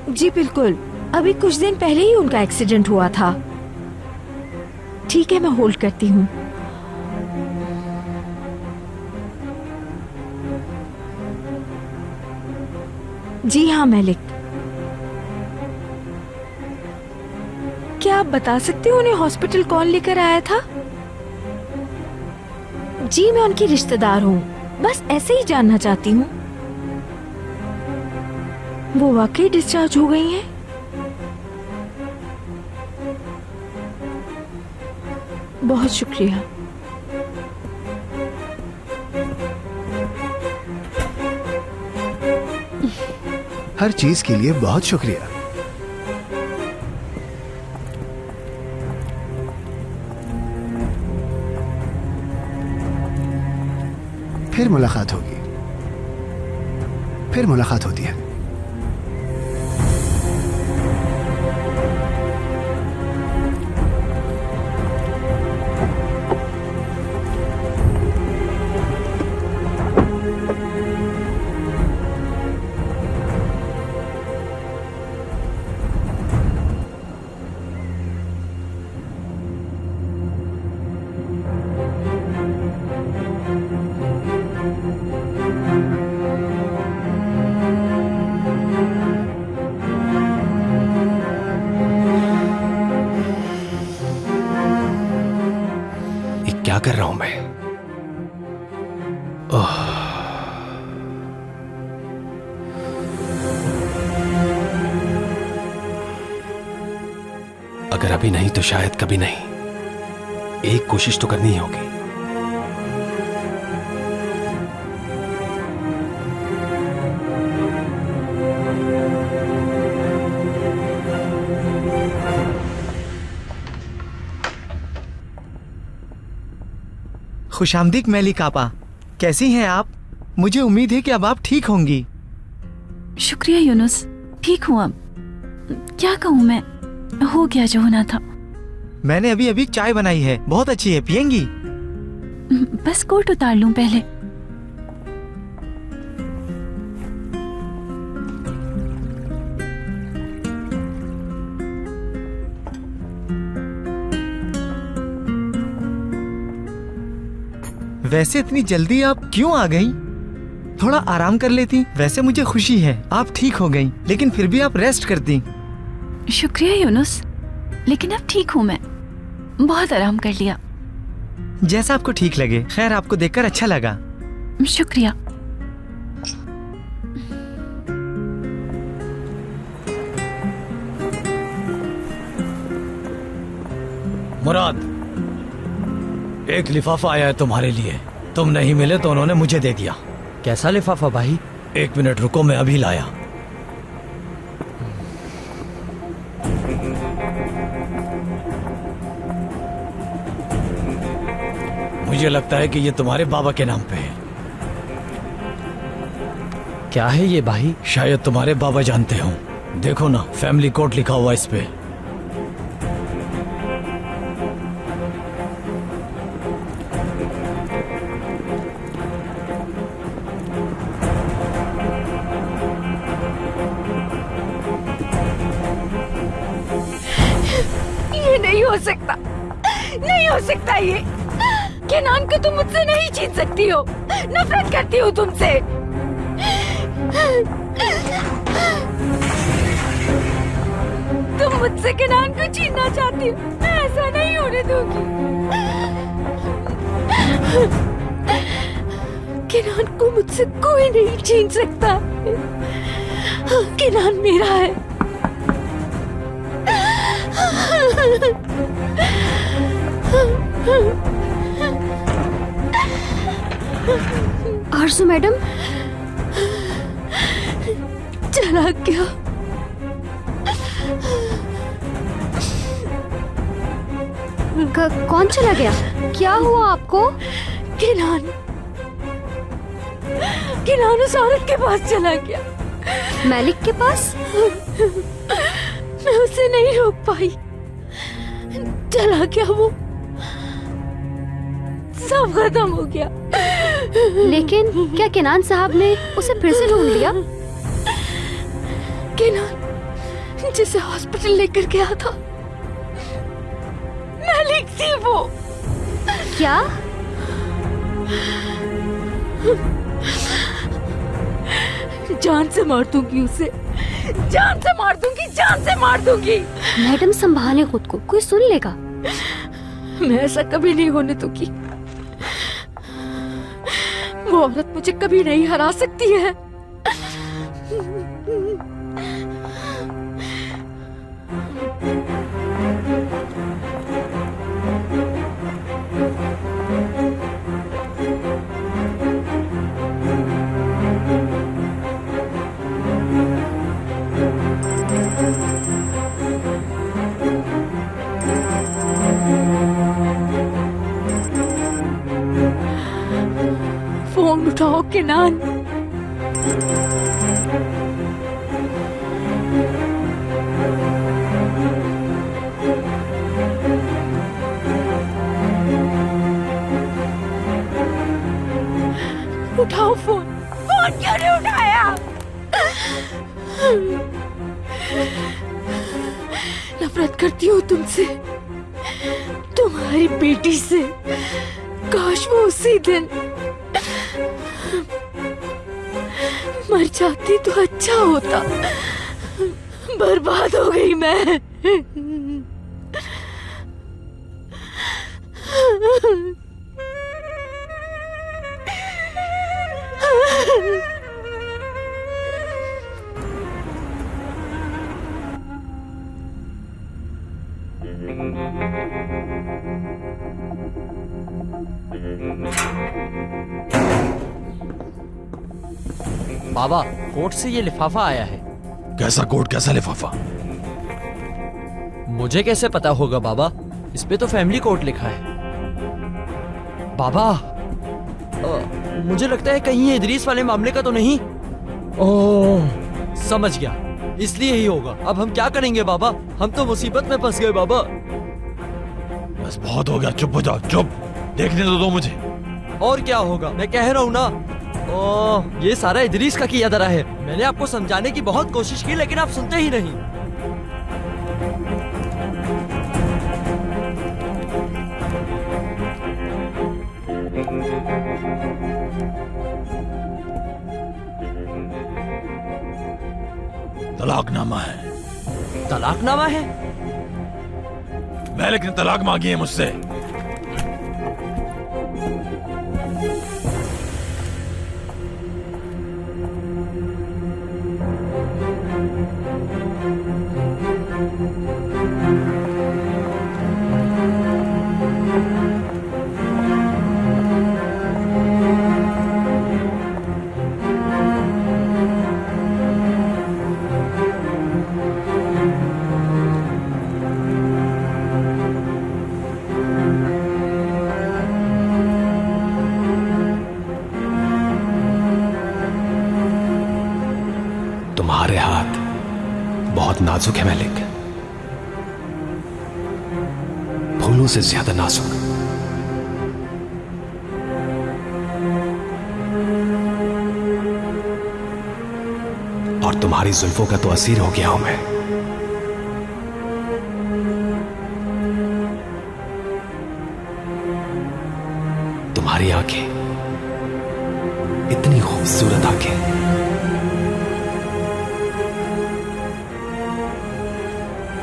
जी बिल्कुल, अभी कुछ दिन पहले ही उनका एक्सीडेंट हुआ था। ठीक है, मैं होल्ड करती हूँ। जी हाँ मैलिक, क्या आप बता सकते हो उन्हें हॉस्पिटल कौन लेकर आया था? जी मैं उनकी रिश्तेदार हूँ, बस ऐसे ही जानना चाहती हूँ। वो वाकई डिस्चार्ज हो गई हैं? बहुत शुक्रिया। हर चीज के लिए बहुत शुक्रिया। फिर मुलाकात होगी, फिर मुलाकात होती है। क्या कर रहा हूं मैं? ओह अगर अभी नहीं तो शायद कभी नहीं। एक कोशिश तो करनी ही होगी। खुशामदीद मैलिक आपा, कैसी हैं आप? मुझे उम्मीद है कि अब आप ठीक होंगी। शुक्रिया यूनुस, ठीक हूँ अब। क्या कहूँ मैं, हो गया जो होना था। मैंने अभी अभी चाय बनाई है, बहुत अच्छी है, पियेंगी? बस कोट उतार लूं पहले। वैसे इतनी जल्दी आप क्यों आ गई? थोड़ा आराम कर लेती। वैसे मुझे खुशी है आप ठीक हो गई, लेकिन फिर भी आप रेस्ट करती। शुक्रिया यूनुस, लेकिन अब ठीक हूँ मैं, बहुत आराम कर लिया। जैसा आपको ठीक लगे। खैर, आपको देखकर अच्छा लगा। शुक्रिया। मुराद, एक लिफाफा आया है तुम्हारे लिए। तुम नहीं मिले तो उन्होंने मुझे दे दिया। कैसा लिफाफा भाई? 1 मिनट रुको, मैं अभी लाया। मुझे लगता है कि ये तुम्हारे बाबा के नाम पे है। क्या है ये भाई? शायद तुम्हारे बाबा जानते हो। देखो ना, फैमिली कोर्ट लिखा हुआ इस पे। ये नहीं हो सकता, नहीं हो सकता ये। केनान को तुम मुझसे नहीं छीन सकती हो। नफरत करती हूँ तुमसे। तुम मुझसे केनान को छीनना चाहती हो। मैं ऐसा नहीं होने दूंगी। केनान को मुझसे कोई नहीं छीन सकता। केनान मेरा है। आरज़ू मैडम, चला क्या? कौन चला गया? क्या हुआ आपको? केनान, केनान उस औरत के पास चला गया। मैलिक के पास? मैं उसे नहीं रोक पाई। चला गया वो, सब खत्म हो गया। लेकिन क्या केनान साहब ने उसे फिर से ढूंढ लिया? केनान जिसे हॉस्पिटल लेकर गया था, मैलिक थी वो। क्या? जान से मार दूंगी उसे, जान से मार दूंगी, जान से मार दूंगी। मैडम संभाले खुद को, कोई सुन लेगा। मैं ऐसा कभी नहीं होने दूंगी। वो औरत मुझे कभी नहीं हरा सकती है। फोन उठाओ केनान। उठाओ फोन। फोन क्यों नहीं उठाया? नफरत करती हूँ तुमसे, तुम्हारी बेटी से। काश वो उसी दिन मर जाती तो अच्छा होता। बर्बाद हो गई मैं। बाबा, कोर्ट से ये लिफाफा आया है। कैसा कोर्ट, कैसा लिफाफा? मुझे कैसे पता होगा बाबा, इस पे तो फैमिली कोर्ट लिखा है। बाबा, मुझे लगता है कहीं ये इदरीस वाले मामले का तो नहीं। ओह, समझ गया, इसलिए ही होगा। अब हम क्या करेंगे बाबा, हम तो मुसीबत में फंस गए बाबा। बस बहुत हो गया, चुप हो जाओ, चुप। देखने तो दो मुझे। और क्या होगा, मैं कह रहा हूँ ना। ओह, ये सारा इदरीस का किया धरा है। मैंने आपको समझाने की बहुत कोशिश की, लेकिन आप सुनते ही नहीं। तलाकनामा है। तलाकनामा है? मैलिक ने तलाक मांगी है मुझसे। तुम्हारे हाथ बहुत नाजुक है मैलिक, फूलों से ज्यादा नाजुक। और तुम्हारी जुल्फों का तो असीर हो गया हूं मैं। तुम्हारी आंखें, इतनी खूबसूरत आंखें,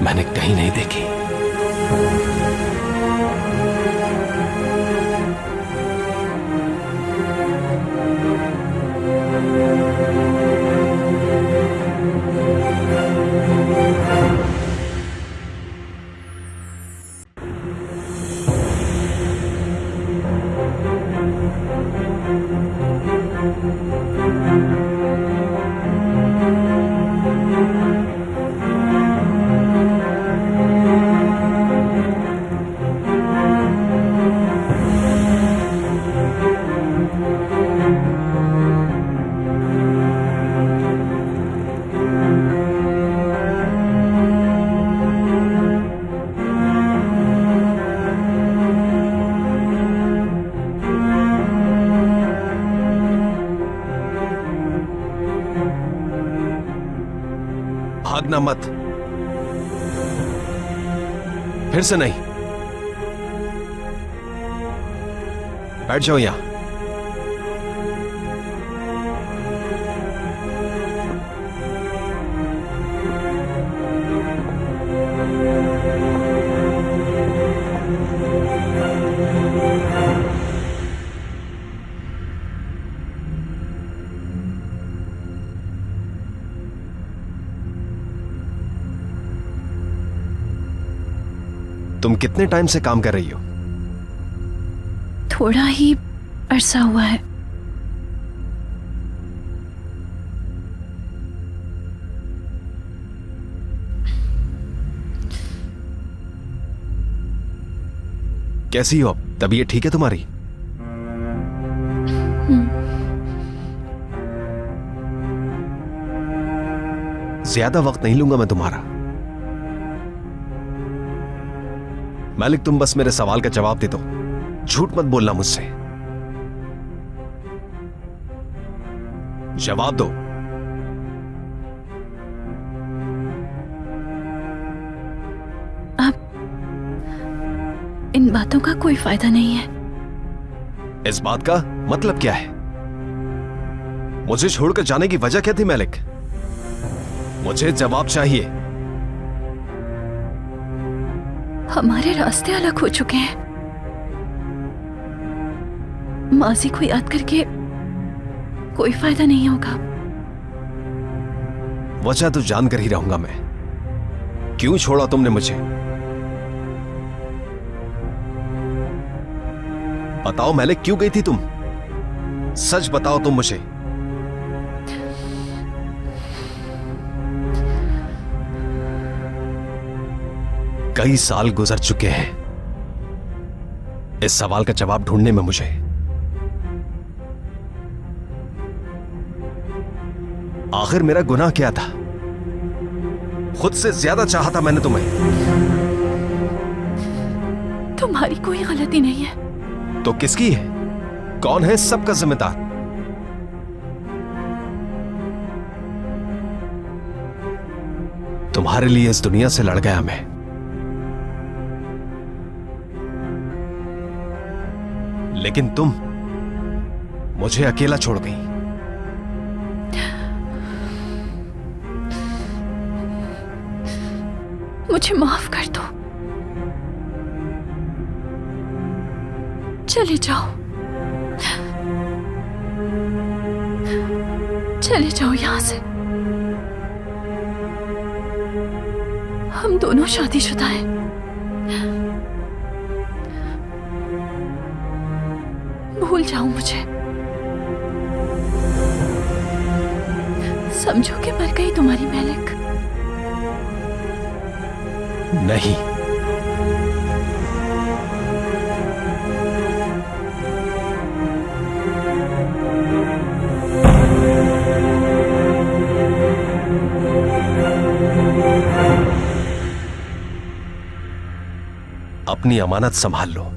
मैंने कहीं नहीं देखी। भागना मत, फिर से नहीं। बैठ जाओ यहां। तुम कितने टाइम से काम कर रही हो? थोड़ा ही अरसा हुआ है। कैसी हो अब? तबीयत ठीक है तुम्हारी? ज्यादा वक्त नहीं लूंगा मैं तुम्हारा। मैलिक, तुम बस मेरे सवाल का जवाब दे दो, झूठ मत बोलना मुझसे। जवाब दो। अब इन बातों का कोई फायदा नहीं है। इस बात का मतलब क्या है? मुझे छोड़कर जाने की वजह क्या थी मैलिक? मुझे जवाब चाहिए। हमारे रास्ते अलग हो चुके हैं। माजी को याद करके कोई फायदा नहीं होगा। वजह तो जानकर ही रहूंगा मैं। क्यों छोड़ा तुमने मुझे? बताओ मैलिक, क्यों गई थी तुम? सच बताओ तुम मुझे। कई साल गुजर चुके हैं इस सवाल का जवाब ढूंढने में मुझे। आखिर मेरा गुनाह क्या था? खुद से ज्यादा चाहा था मैंने तुम्हें। तुम्हारी कोई गलती नहीं है। तो किसकी है? कौन है सबका जिम्मेदार? तुम्हारे लिए इस दुनिया से लड़ गया मैं। लेकिन तुम मुझे अकेला छोड़ गई। मुझे माफ कर दो। चले जाओ, चले जाओ यहां से। हम दोनों शादीशुदा हैं। भूल जाओ मुझे। समझो कि मर गई तुम्हारी मैलिक। नहीं, अपनी अमानत संभाल लो।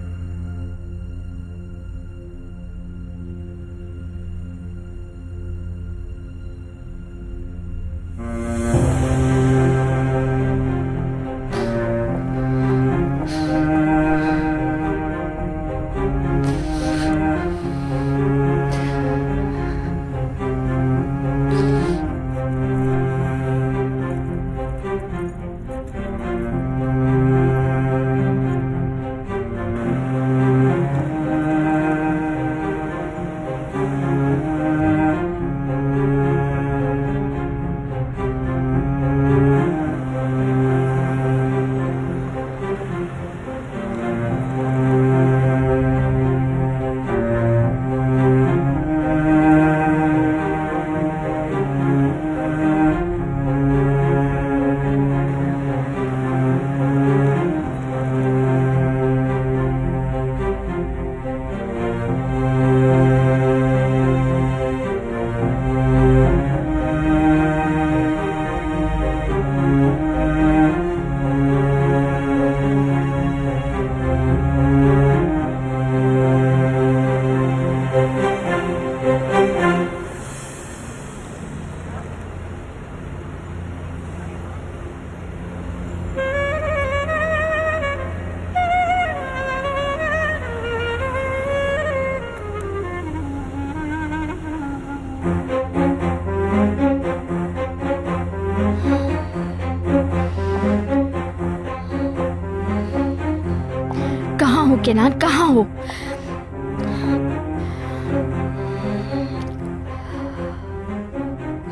कहाँ हो केनान, कहाँ हो?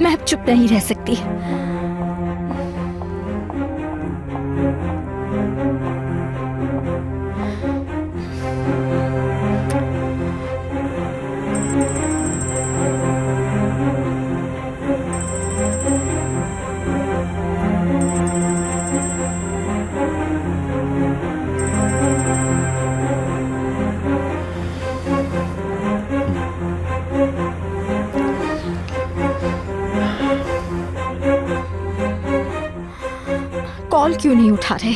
मैं अब चुप नहीं रह सकती। कॉल क्यों नहीं उठा रहे?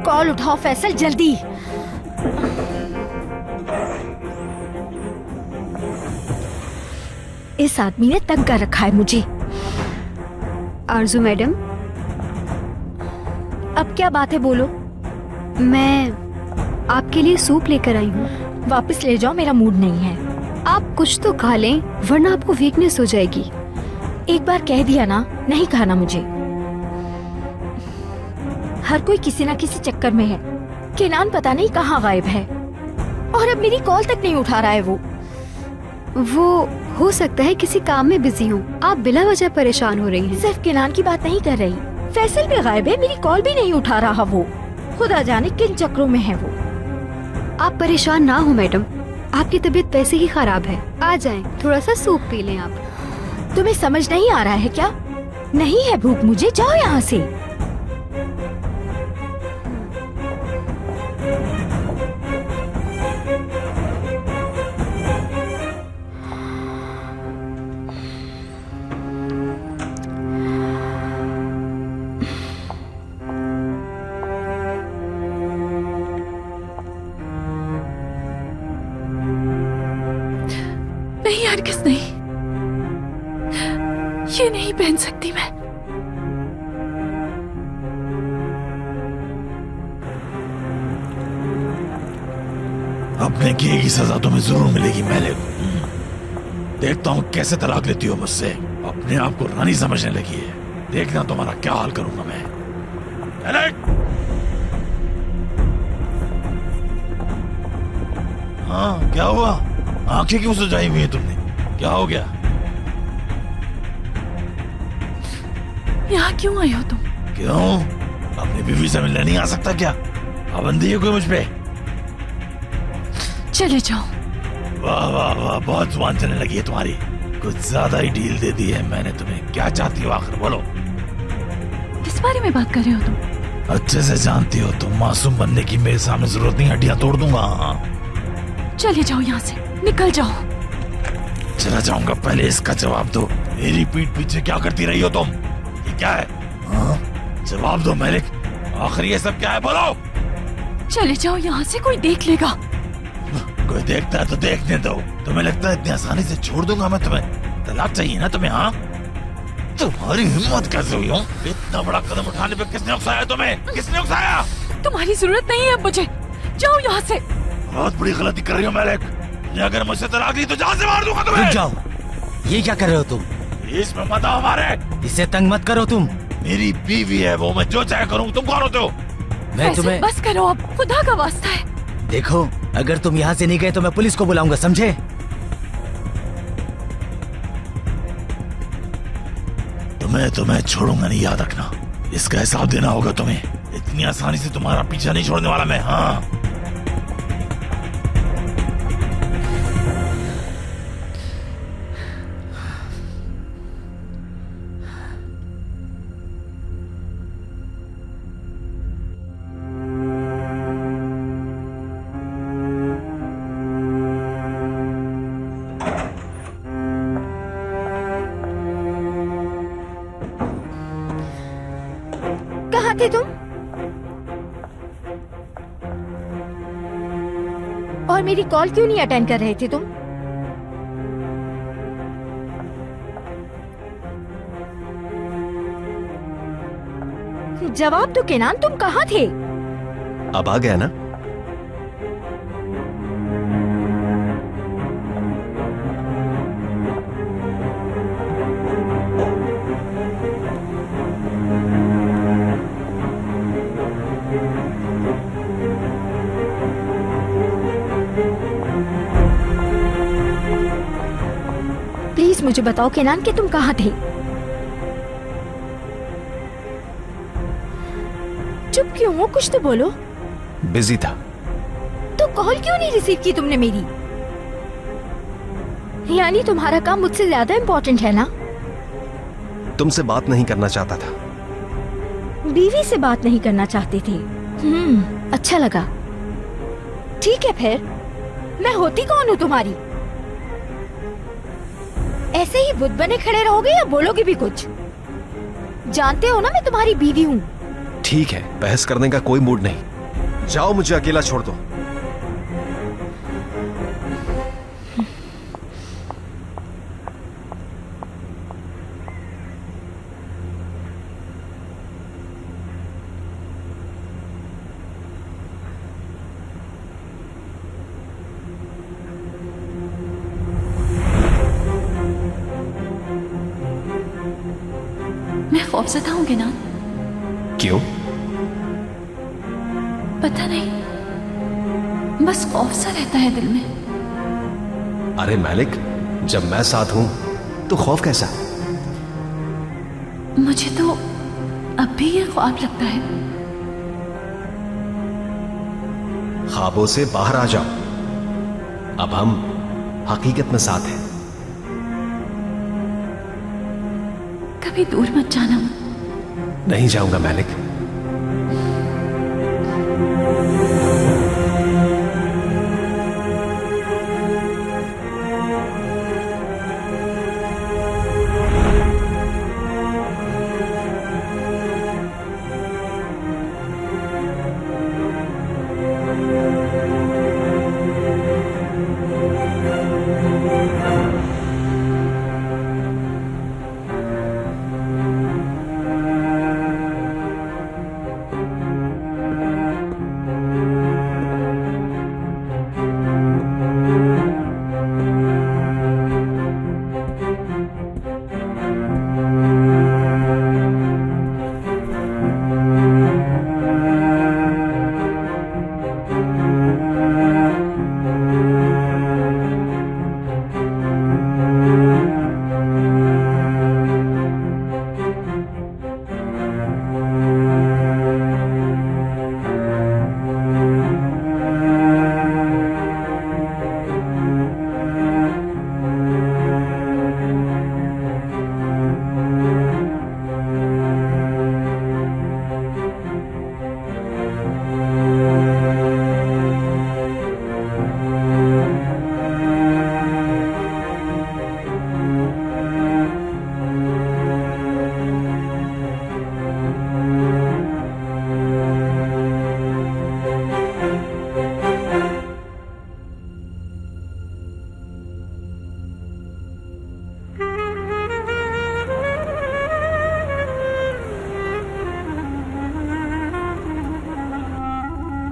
कॉल उठाओ फैसल, जल्दी। इस आदमी ने तंग कर रखा है मुझे। आरजू मैडम, अब क्या बात है, बोलो। मैं आपके लिए सूप लेकर आई हूँ। वापस ले जाओ, मेरा मूड नहीं है। आप कुछ तो खा लें वरना आपको वीकनेस हो जाएगी। एक बार कह दिया ना, नहीं खाना मुझे। हर कोई किसी ना किसी चक्कर में है। केनान पता नहीं कहाँ गायब है और अब मेरी कॉल तक नहीं उठा रहा है। वो हो सकता है किसी काम में बिजी हो। आप बिला वजह परेशान हो रही हैं। सिर्फ केनान की बात नहीं कर रही, फैसल भी गायब है, मेरी कॉल भी नहीं उठा रहा वो। खुदा जाने किन चक्रों में है वो। आप परेशान ना हो मैडम, आपकी तबीयत वैसे ही खराब है। आ जाएं, थोड़ा सा सूप पी लें आप। तुम्हें समझ नहीं आ रहा है क्या? नहीं है भूख मुझे, जाओ यहाँ से। नहीं हरगिज़ नहीं, ये नहीं पहन सकती मैं। अपने किए की सजा तुम्हें जरूर मिलेगी मैलिक। देखता हूँ कैसे तलाक लेती हो मुझसे। अपने आप को रानी समझने लगी है, देखना तुम्हारा क्या हाल करूंगा मैं। मैलिक! हाँ क्या हुआ? आंखें क्यों सुझाई हुई है तुमने? क्या हो गया? यहाँ क्यों आई हो तुम? क्यों? अपनी बीवी से मिलने नहीं आ सकता क्या? पाबंदी है कोई मुझ पे? चले जाओ। वाह वाह वाह, बहुत जुबान चलने लगी है तुम्हारी। कुछ ज्यादा ही डील दे दी है मैंने तुम्हें। क्या चाहती हो आखिर, बोलो। किस बारे में बात कर रहे हो तुम? अच्छे से जानती हो तुम मासूम बनने की मेरे सामने जरूरत नहीं, हड्डियां तोड़ दूंगा। चले जाओ यहाँ से, निकल जाओ। चला जाऊंगा, पहले इसका जवाब दो। मेरी पीठ पीछे क्या करती रही हो तुम? ये क्या है? हाँ? जवाब दो मैलिक, आखिर ये सब क्या है, बोलो। चले जाओ यहाँ से, कोई देख लेगा। कोई देखता है तो देखने दो। तुम्हें लगता है इतनी आसानी से छोड़ दूंगा मैं तुम्हें? तलाक चाहिए ना तुम्हें? हाँ, तुम्हारी हिम्मत कैसे हुई? इतना बड़ा कदम उठाने पे किसने उकसाया तुम्हें? किसने उकसाया? तुम्हारी जरूरत नहीं है मुझे, जाओ यहाँ से। बहुत बड़ी गलती कर रही हो मैलिक। अगर मुझसे तलाक ली तो जान से मार दूंगा तुम्हें। रुक जाओ, ये क्या कर रहे हो तुम? इसमें मत आओ हमारे। इसे तंग मत करो तुम। मेरी बीवी है वो, मैं जो चाहे करूँ। तुम कौन होते हो? मैं तुम्हें। बस करो अब, खुदा का वास्ता है। देखो, अगर तुम यहाँ से नहीं गए तो मैं पुलिस को बुलाऊंगा, समझे? तुम्हें छोड़ूंगा नहीं, याद रखना। इसका हिसाब देना होगा तुम्हें। इतनी आसानी से तुम्हारा पीछा नहीं छोड़ने वाला मैं। हाँ, कहाँ थे तुम? और मेरी कॉल क्यों नहीं अटेंड कर रहे थे तुम? जवाब दो केनान, तुम कहाँ थे? अब आ गया ना? प्लीज मुझे बताओ केनान कि तुम कहाँ थे? चुप क्यों हो? कुछ तो बोलो। बिजी था। तो कॉल क्यों नहीं रिसीव की तुमने मेरी? यानी तुम्हारा काम मुझसे ज्यादा इम्पोर्टेंट है ना? तुमसे बात नहीं करना चाहता था। बीवी से बात नहीं करना चाहते थे? अच्छा लगा। ठीक है फिर, मैं होती कौन हूँ तुम्हारी? ऐसे ही बुत बने खड़े रहोगे या बोलोगे भी कुछ? जानते हो ना मैं तुम्हारी बीवी हूँ। ठीक है, बहस करने का कोई मूड नहीं। जाओ, मुझे अकेला छोड़ दो। खौफज़दा हूँ ना। क्यों? पता नहीं, बस खौफ सा रहता है दिल में। अरे मैलिक, जब मैं साथ हूं तो खौफ कैसा? मुझे तो अब भी ये ख्वाब लगता है। ख्वाबों से बाहर आ जाओ, अब हम हकीकत में साथ हैं। कभी दूर मत जाना। नहीं जाऊंगा मैलिक।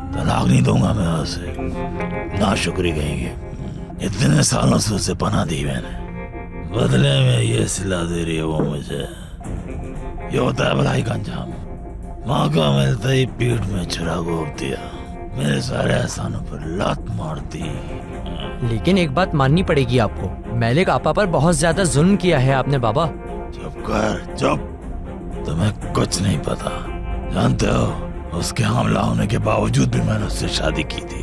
तलाक नहीं दूंगा मैं उसे, ना शुक्री कहेंगे। इतने सालों से उसे पनाह दी मैंने, बदले में ये सिला दे रही है वो मुझे। ये होता है भलाई का अंजाम। माँ का मिलते ही पीठ में छुरा घोप दिया, मेरे सारे एहसानों पर लात मार दी। लेकिन एक बात माननी पड़ेगी आपको, मैलिक आपा पर बहुत ज्यादा जुल्म किया है आपने बाबा। चुप कर, चुप। तुम्हें कुछ नहीं पता। जानते हो, उसके हमला होने के बावजूद भी मैंने उससे शादी की थी।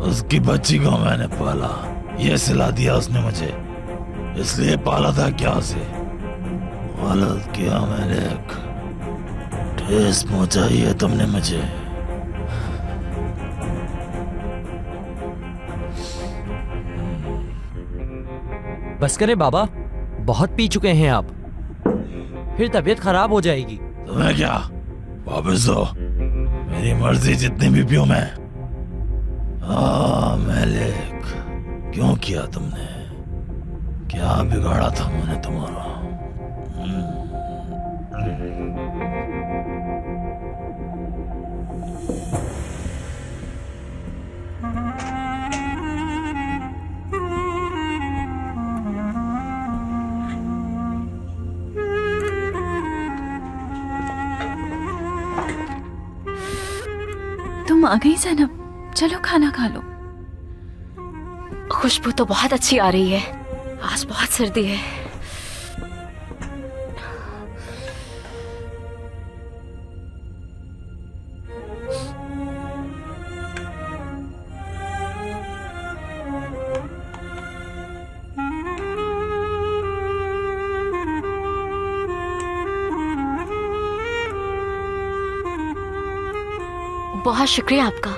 उसकी बच्ची को मैंने पाला, ये सिला दिया उसने मुझे, इसलिए पाला था क्या उसे। गलत किया मैंने, ठेस पहुंचाई है तुमने मुझे। बस करें बाबा, बहुत पी चुके हैं आप, फिर तबीयत खराब हो जाएगी। तुम्हें क्या, वापस दो, मेरी मर्जी जितनी भी पियो मैं। मैलिक, क्यों किया तुमने? क्या बिगाड़ा था मैंने तुम्हारा? तुम आ गई ज़ैनब, चलो खाना खा लो। खुशबू तो बहुत अच्छी आ रही है, आज बहुत सर्दी है। बहुत शुक्रिया आपका।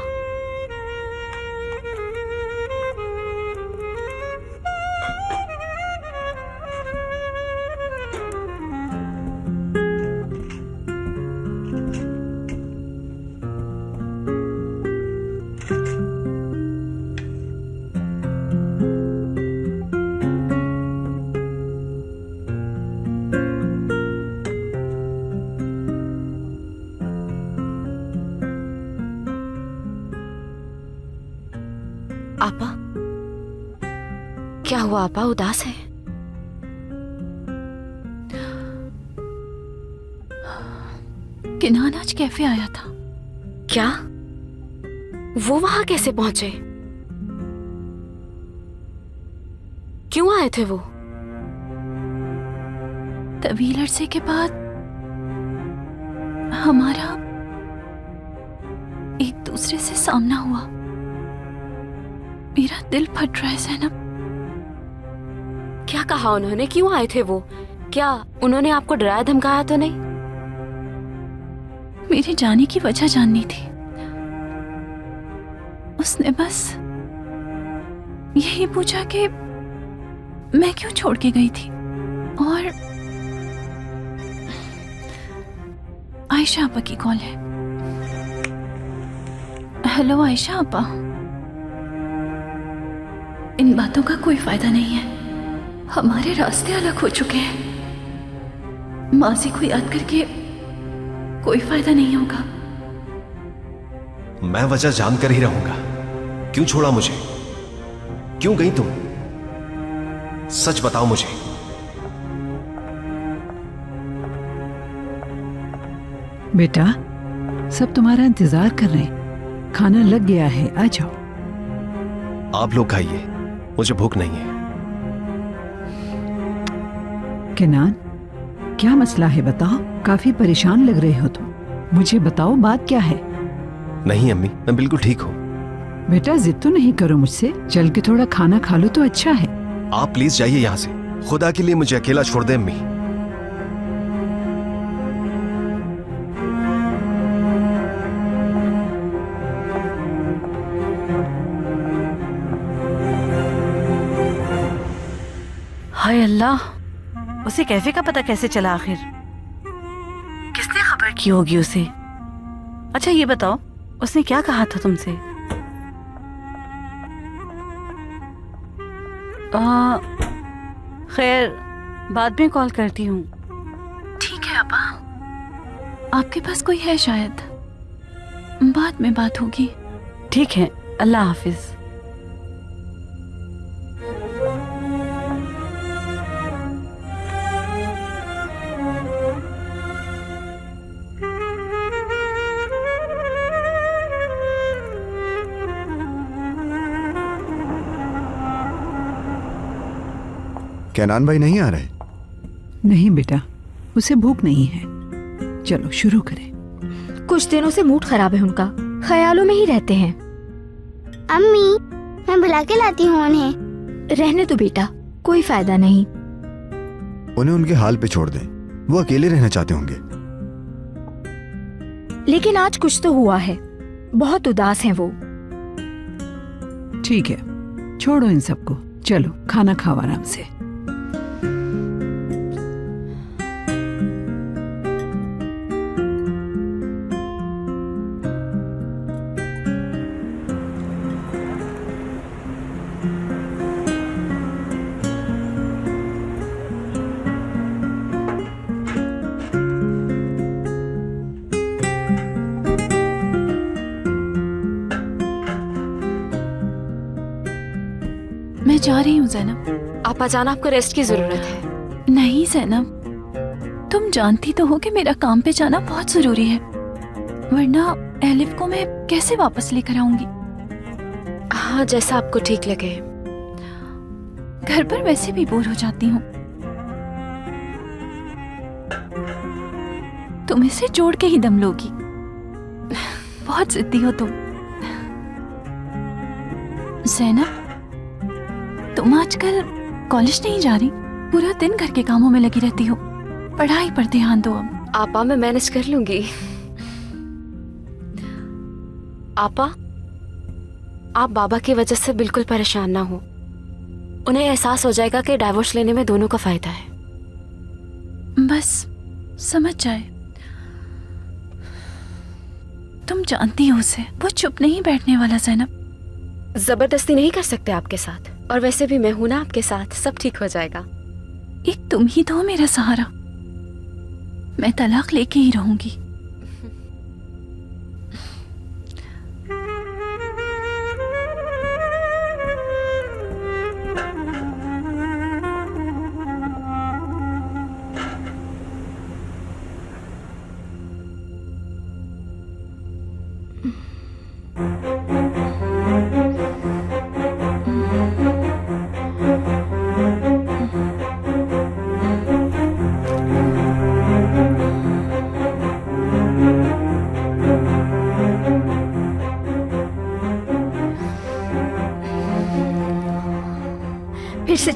आपा, क्या हुआ? आपा उदास है? किनान आज कैफे आया था। क्या? वो वहां कैसे पहुंचे? क्यों आए थे वो? तवील अरसे के बाद हमारा एक दूसरे से सामना हुआ। मेरा दिल फट रहा है ज़ैनब। क्या कहा उन्होंने? क्यों आए थे वो? क्या उन्होंने आपको डराया धमकाया तो नहीं? मेरे जाने की वजह जाननी थी। उसने बस यही पूछा कि मैं क्यों छोड़ के गई थी। और आयशा आपा की कॉल है। हेलो आयशा आपा, इन बातों का कोई फायदा नहीं है। हमारे रास्ते अलग हो चुके हैं। माजी को याद करके कोई फायदा नहीं होगा। मैं वजह जानकर ही रहूंगा। क्यों छोड़ा मुझे? क्यों गई तुम? सच बताओ मुझे। बेटा, सब तुम्हारा इंतजार कर रहे हैं। खाना लग गया है, आ जाओ। आप लोग खाइए, मुझे भूख नहीं है। किनान, क्या मसला है बताओ? काफी परेशान लग रहे हो तुम। मुझे बताओ बात क्या है? नहीं अम्मी, मैं बिल्कुल ठीक हूँ। बेटा जिद तो नहीं करो मुझसे। चल के थोड़ा खाना खा लो तो अच्छा है। आप प्लीज जाइए यहाँ से। खुदा के लिए मुझे अकेला छोड़ दे अम्मी। हाय अल्लाह, उसे कैफे का पता कैसे चला आखिर? किसने खबर की होगी उसे? अच्छा ये बताओ, उसने क्या कहा था तुमसे? खैर, बाद में कॉल करती हूँ। ठीक है अब्बा। आपके पास कोई है शायद? बाद में बात होगी। ठीक है, अल्लाह हाफिज। कैनान भाई नहीं आ रहे? नहीं बेटा, उसे भूख नहीं है। चलो शुरू करें। कुछ दिनों से मूड खराब है उनका, ख्यालों में ही रहते हैं। अम्मी, मैं बुला के लाती हूँ उन्हें। रहने दो बेटा, कोई फायदा नहीं। उन्हें उनके हाल पे छोड़ दें। वो अकेले रहना चाहते होंगे। लेकिन आज कुछ तो हुआ है। बहुत उदास हैं वो। ठीक है, छोड़ो इन सबको। चलो खाना खाओ आराम से। मैं जा रही हूँ ज़ैनब। आप जाना, आपको रेस्ट की जरूरत है। नहीं ज़ैनब, तुम जानती तो हो कि मेरा काम पे जाना बहुत जरूरी है, वरना एलिफ को मैं कैसे वापस लेकर आऊंगी? हाँ, जैसा आपको ठीक लगे। घर पर वैसे भी बोर हो जाती हूँ। तुम इसे जोड़ के ही दम लोगी। बहुत जिद्दी हो तुम। ज़ैनब, तुम आजकल कॉलेज नहीं जा रही? पूरा दिन घर के कामों में लगी रहती हो। पढ़ाई पर ध्यान दो अब। आपा, मैं मैनेज कर लूंगी। आपा, आप बाबा की वजह से बिल्कुल परेशान ना हो। उन्हें एहसास हो जाएगा कि डाइवोर्स लेने में दोनों का फायदा है। बस समझ जाए। तुम जानती हो उसे, वो चुप नहीं बैठने वाला ज़ैनब। जबरदस्ती नहीं कर सकते आपके साथ, और वैसे भी मैं हूं ना आपके साथ, सब ठीक हो जाएगा। एक तुम ही तो हो मेरा सहारा। मैं तलाक लेके ही रहूंगी।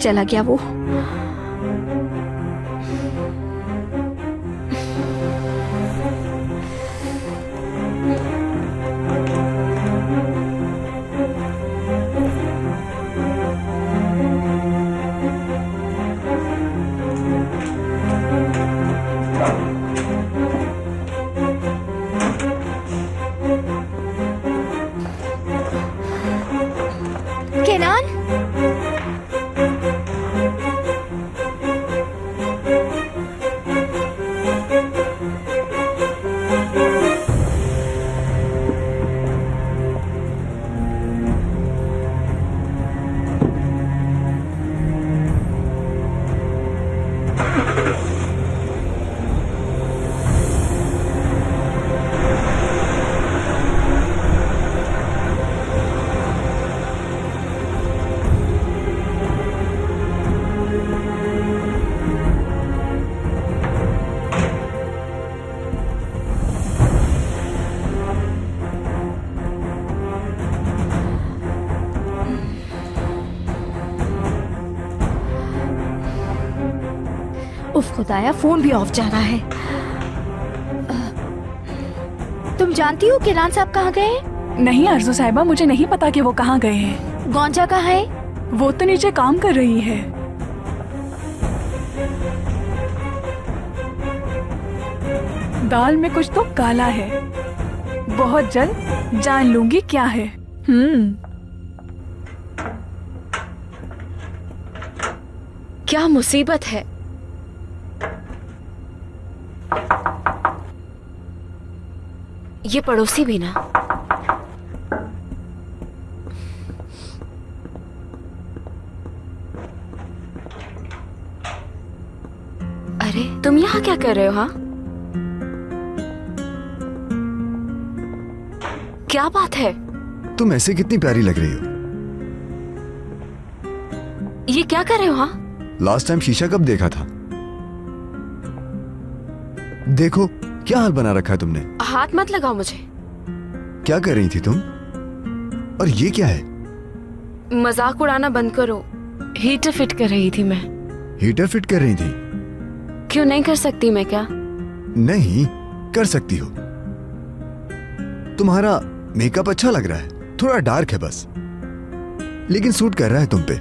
चला गया वो। केनान, उफ खुदाया, फोन भी ऑफ जा रहा है। तुम जानती हो केनान साहब कहाँ गए? नहीं अर्जू साहिबा, मुझे नहीं पता कि वो कहाँ गए हैं। गौंजा कहाँ है? वो तो नीचे काम कर रही है। दाल में कुछ तो काला है। बहुत जल्द जान लूंगी क्या है। क्या मुसीबत है। ये पड़ोसी भी ना। अरे तुम यहाँ क्या कर रहे हो? हाँ, क्या बात है? तुम ऐसे कितनी प्यारी लग रही हो। ये क्या कर रहे हो? हाँ, लास्ट टाइम शीशा कब देखा था? देखो क्या हाल बना रखा है तुमने। हाथ मत लगाओ मुझे। क्या कर रही थी तुम? और ये क्या है? मजाक उड़ाना बंद करो। हीटर फिट कर रही थी मैं। हीटर फिट कर रही थी? क्यों नहीं कर सकती मैं? क्या नहीं कर सकती हो। तुम्हारा मेकअप अच्छा लग रहा है, थोड़ा डार्क है बस, लेकिन सूट कर रहा है तुम पे।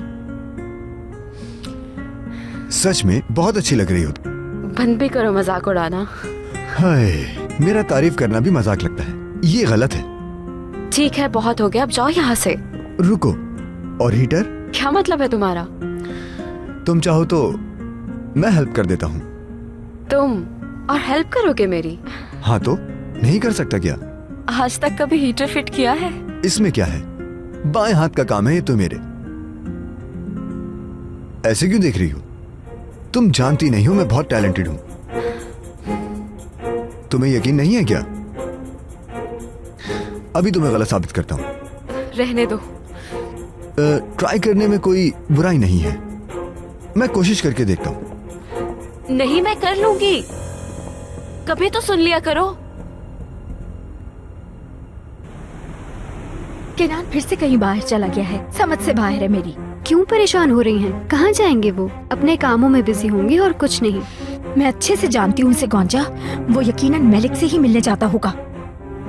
सच में बहुत अच्छी लग रही हो। बंद भी करो मजाक उड़ाना। हाय, मेरा तारीफ करना भी मजाक लगता है, ये गलत है। ठीक है, बहुत हो गया, अब जाओ यहाँ से। रुको, और हीटर? क्या मतलब है तुम्हारा? तुम चाहो तो मैं हेल्प कर देता हूँ। तुम और हेल्प करोगे मेरी? हाँ तो नहीं कर सकता क्या? आज तक कभी हीटर फिट किया है? इसमें क्या है, बाएं हाथ का काम है ये तो मेरे। ऐसे क्यों देख रही हो? तुम जानती नहीं हो मैं बहुत टैलेंटेड हूं। तुम्हें यकीन नहीं है क्या? अभी तुम्हें गलत साबित करता हूं। रहने दो। ट्राई करने में कोई बुराई नहीं है, मैं कोशिश करके देखता हूं। नहीं, मैं कर लूंगी। कभी तो सुन लिया करो। केनान फिर से कहीं बाहर चला गया है, समझ से बाहर है मेरी। क्यों परेशान हो रही हैं? कहाँ जाएंगे वो? अपने कामों में बिजी होंगे और कुछ नहीं। मैं अच्छे से जानती हूँ उसे गौंजा, वो यकीनन मलिक से ही मिलने जाता होगा।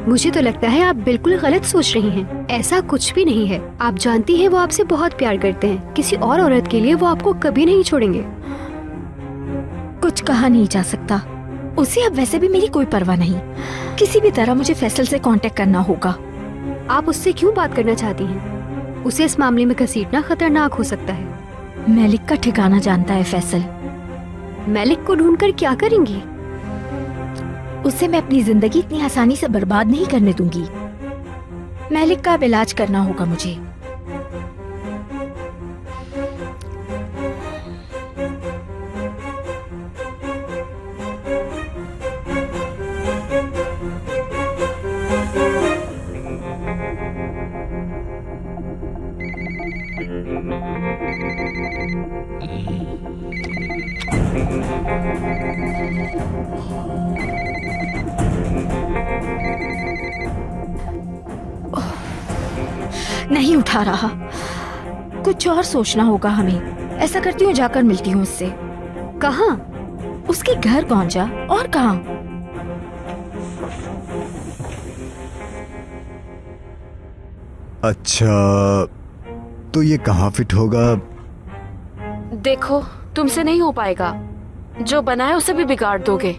मुझे तो लगता है आप बिल्कुल गलत सोच रही हैं। ऐसा कुछ भी नहीं है। आप जानती हैं वो आपसे बहुत प्यार करते हैं। किसी और औरत के लिए वो आपको कभी नहीं छोड़ेंगे। कुछ कहा नहीं जा सकता। उसे अब वैसे भी मेरी कोई परवाह नहीं। किसी भी तरह मुझे फैसल से कांटेक्ट करना होगा। आप उससे क्यों बात करना चाहती हैं? उसे इस मामले में घसीटना खतरनाक हो सकता है। मलिक का ठिकाना जानता है फैसल। मलिक को ढूंढकर क्या करेंगी? उसे मैं अपनी जिंदगी इतनी आसानी से बर्बाद नहीं करने दूंगी। मलिक का इलाज करना होगा मुझे। नहीं उठा रहा। कुछ और सोचना होगा हमें। ऐसा करती हूँ, जाकर मिलती हूँ उससे। कहाँ? उसके घर पहुंचा और कहाँ। अच्छा, तो ये कहाँ फिट होगा? देखो, तुमसे नहीं हो पाएगा। जो बनाए उसे भी बिगाड़ दोगे।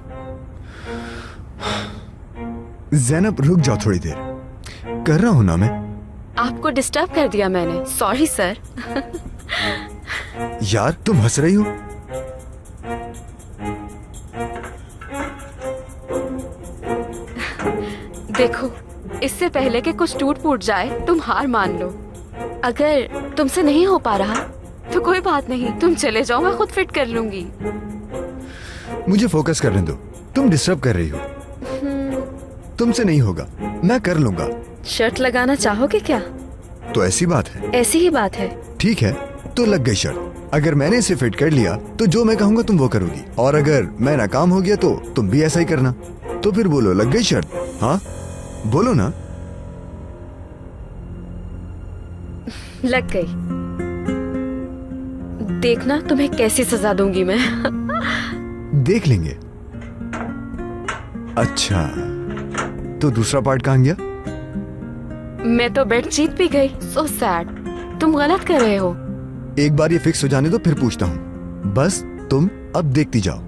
ज़ैनब रुक जाओ थोड़ी देर, कर रहा हूं ना मैं। आपको डिस्टर्ब कर दिया मैंने, सॉरी सर। यार तुम हंस रही हो? देखो, इससे पहले कि कुछ टूट फूट जाए तुम हार मान लो। अगर तुमसे नहीं हो पा रहा तो कोई बात नहीं, तुम चले जाओ, मैं खुद फिट कर लूंगी। मुझे फोकस करने दो, तुम डिस्टर्ब कर रही हो। तुमसे नहीं होगा, मैं कर लूंगा। शर्ट लगाना चाहोगे क्या? तो ऐसी बात है? ऐसी ही बात है। ठीक है, तो लग गई शर्ट। अगर मैंने इसे फिट कर लिया तो जो मैं कहूंगा तुम वो करोगी, और अगर मैं नाकाम हो गया तो तुम भी ऐसा ही करना। तो फिर बोलो लग गई शर्ट? हाँ बोलो ना। लग गई। देखना तुम्हें कैसी सजा दूंगी मैं। देख लेंगे। अच्छा, तो दूसरा पार्ट कहाँ गया? मैं तो बेड जीत भी गई। So sad. तुम गलत कर रहे हो। एक बार ये फिक्स हो जाने दो, फिर पूछता हूँ। बस तुम अब देखती जाओ।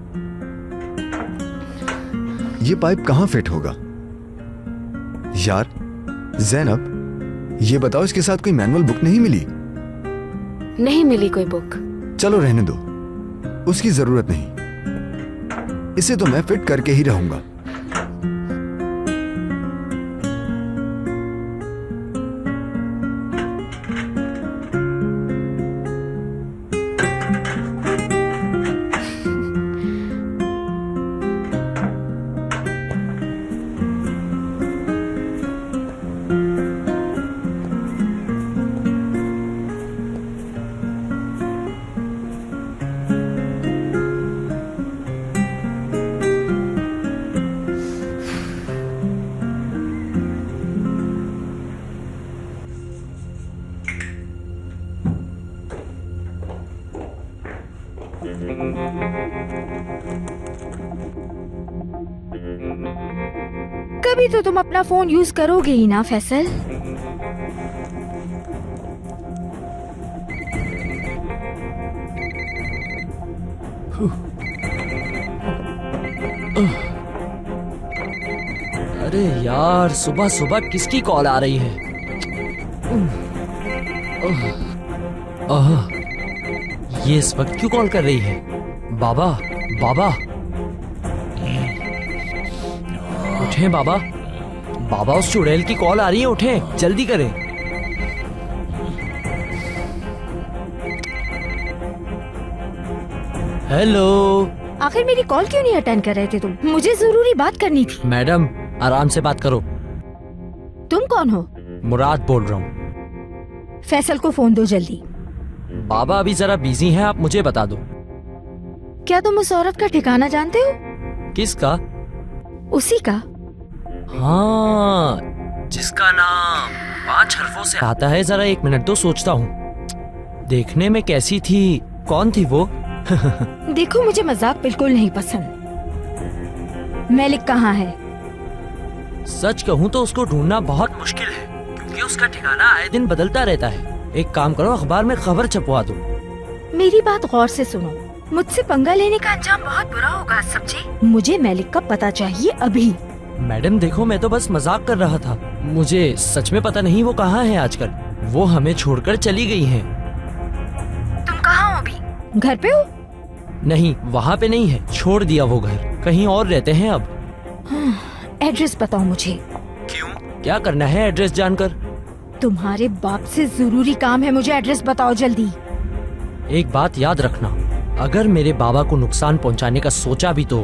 ये पाइप कहाँ फिट होगा? यार ज़ैनब, ये बताओ, इसके साथ कोई मैनुअल बुक नहीं मिली? नहीं मिली कोई बुक। चलो रहने दो, उसकी जरूरत नहीं। इसे तो मैं फिट करके ही रहूंगा। कभी तो तुम अपना फोन यूज करोगे ही ना फैसल। अरे यार, सुबह सुबह किसकी कॉल आ रही है? ये इस वक्त क्यों कॉल कर रही है? बाबा, बाबा, उठें बाबा। बाबा, उस चुड़ैल की कॉल आ रही है, उठें, जल्दी करें। हेलो। आखिर मेरी कॉल क्यों नहीं अटेंड कर रहे थे तुम? मुझे जरूरी बात करनी थी। मैडम, आराम से बात करो। तुम कौन हो? मुराद बोल रहा हूँ। फैसल को फोन दो जल्दी। बाबा अभी जरा बिजी हैं, आप मुझे बता दो। क्या तुम उस औरत का ठिकाना जानते हो? किसका? उसी का। हाँ, जिसका नाम 5 हरफों से आता है। जरा 1 मिनट तो सोचता हूँ। देखने में कैसी थी? कौन थी वो? देखो, मुझे मजाक बिल्कुल नहीं पसंद। मैलिक कहाँ है? सच कहूँ तो उसको ढूंढना बहुत मुश्किल है, क्योंकि उसका ठिकाना आए दिन बदलता रहता है। एक काम करो, अखबार में खबर छपवा दो। मेरी बात गौर से सुनो। मुझसे पंगा लेने का अंजाम बहुत बुरा होगा, समझे? मुझे मैलिक का पता चाहिए अभी। मैडम देखो, मैं तो बस मजाक कर रहा था। मुझे सच में पता नहीं वो कहाँ है आजकल। वो हमें छोड़कर चली गई हैं। तुम कहाँ हो अभी? घर पे हो? नहीं, वहाँ पे नहीं है, छोड़ दिया वो घर। कहीं और रहते हैं अब। एड्रेस बताओ मुझे। क्यों? क्या करना है एड्रेस जानकर? तुम्हारे बाप से जरूरी काम है, मुझे एड्रेस बताओ जल्दी। एक बात याद रखना, अगर मेरे बाबा को नुकसान पहुंचाने का सोचा भी तो।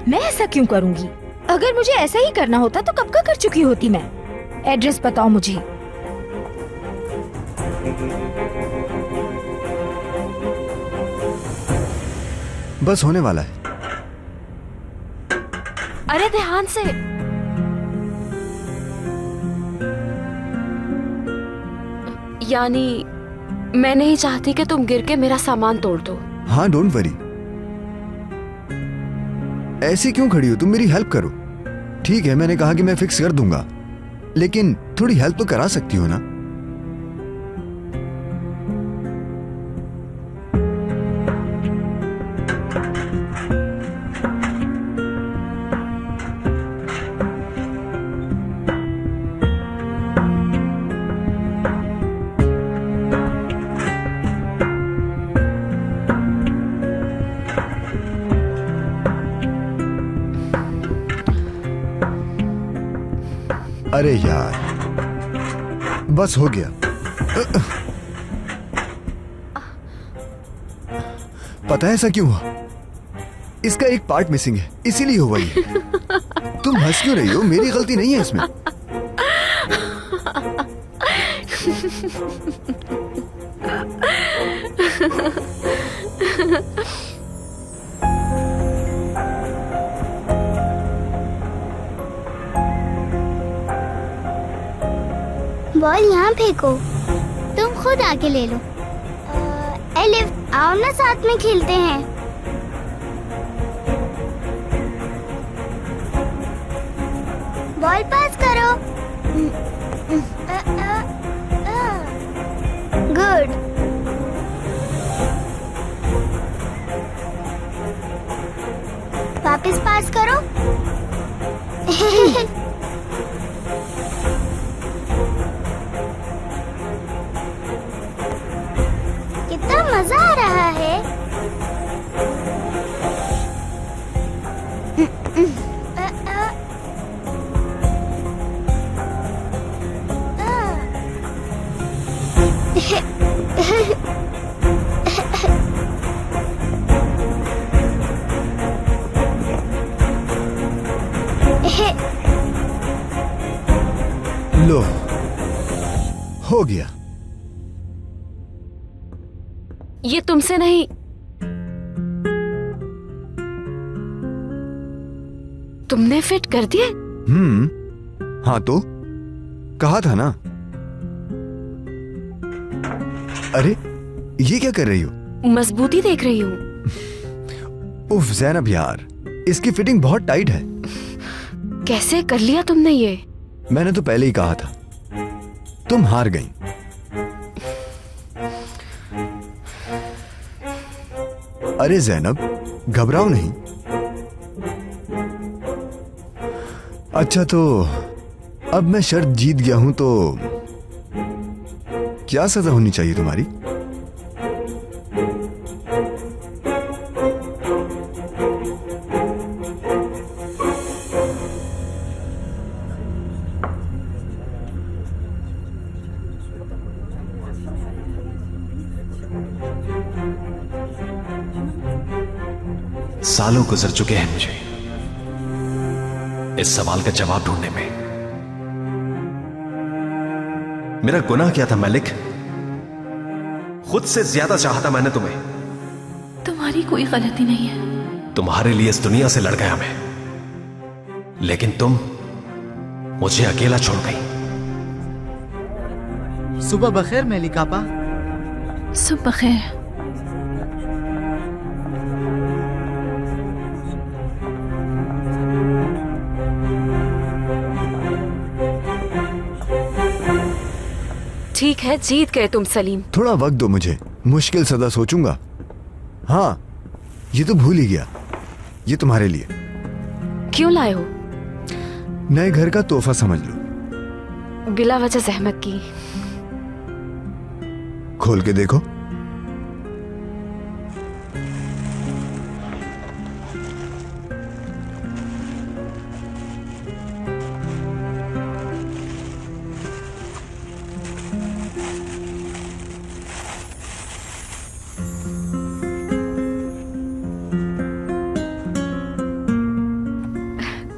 मैं ऐसा क्यों करूंगी? अगर मुझे ऐसा ही करना होता तो कब का कर चुकी होती मैं। एड्रेस बताओ मुझे। बस होने वाला है। अरे ध्यान से। यानी मैं नहीं चाहती कि तुम गिर के मेरा सामान तोड़ दो। हाँ डोंट वरी। ऐसी क्यों खड़ी हो तुम? मेरी हेल्प करो। ठीक है मैंने कहा कि मैं फिक्स कर दूंगा, लेकिन थोड़ी हेल्प तो करा सकती हो ना। अरे यार बस हो गया। पता है ऐसा क्यों हुआ? इसका एक पार्ट मिसिंग है, इसीलिए हुआ ये। तुम हंस क्यों रही हो? मेरी गलती नहीं है इसमें। बॉल यहाँ फेंको, तुम खुद आके ले लो। एलिफ आओ ना साथ में खेलते हैं। बॉल पास करो। गुड। वापस पास करो। कितना मजा आ रहा है। लो हो गया। ये तुमसे नहीं, तुमने फिट कर दिए? हाँ तो कहा था ना। अरे ये क्या कर रही हो? मजबूती देख रही हूँ। उफ ज़ैनब यार, इसकी फिटिंग बहुत टाइट है। कैसे कर लिया तुमने ये? मैंने तो पहले ही कहा था, तुम हार गई। अरे ज़ैनब घबराओ नहीं। अच्छा तो अब मैं शर्त जीत गया हूं तो क्या सजा होनी चाहिए तुम्हारी? सालों गुजर चुके हैं मुझे इस सवाल का जवाब ढूंढने में। मेरा गुनाह क्या था मलिक? खुद से ज्यादा चाहा था मैंने तुम्हें। तुम्हारी कोई गलती नहीं है। तुम्हारे लिए इस दुनिया से लड़ गया मैं, लेकिन तुम मुझे अकेला छोड़ गई। सुबह बखैर मेलिक आपा। सुबह बखैर। ठीक है, जीत गए तुम सलीम। थोड़ा वक्त दो मुझे, मुश्किल सदा सोचूंगा। हाँ ये तो भूल ही गया, ये तुम्हारे लिए। क्यों लाए हो? नए घर का तोहफा समझ लो। बिला वजह जहमत की। खोल के देखो।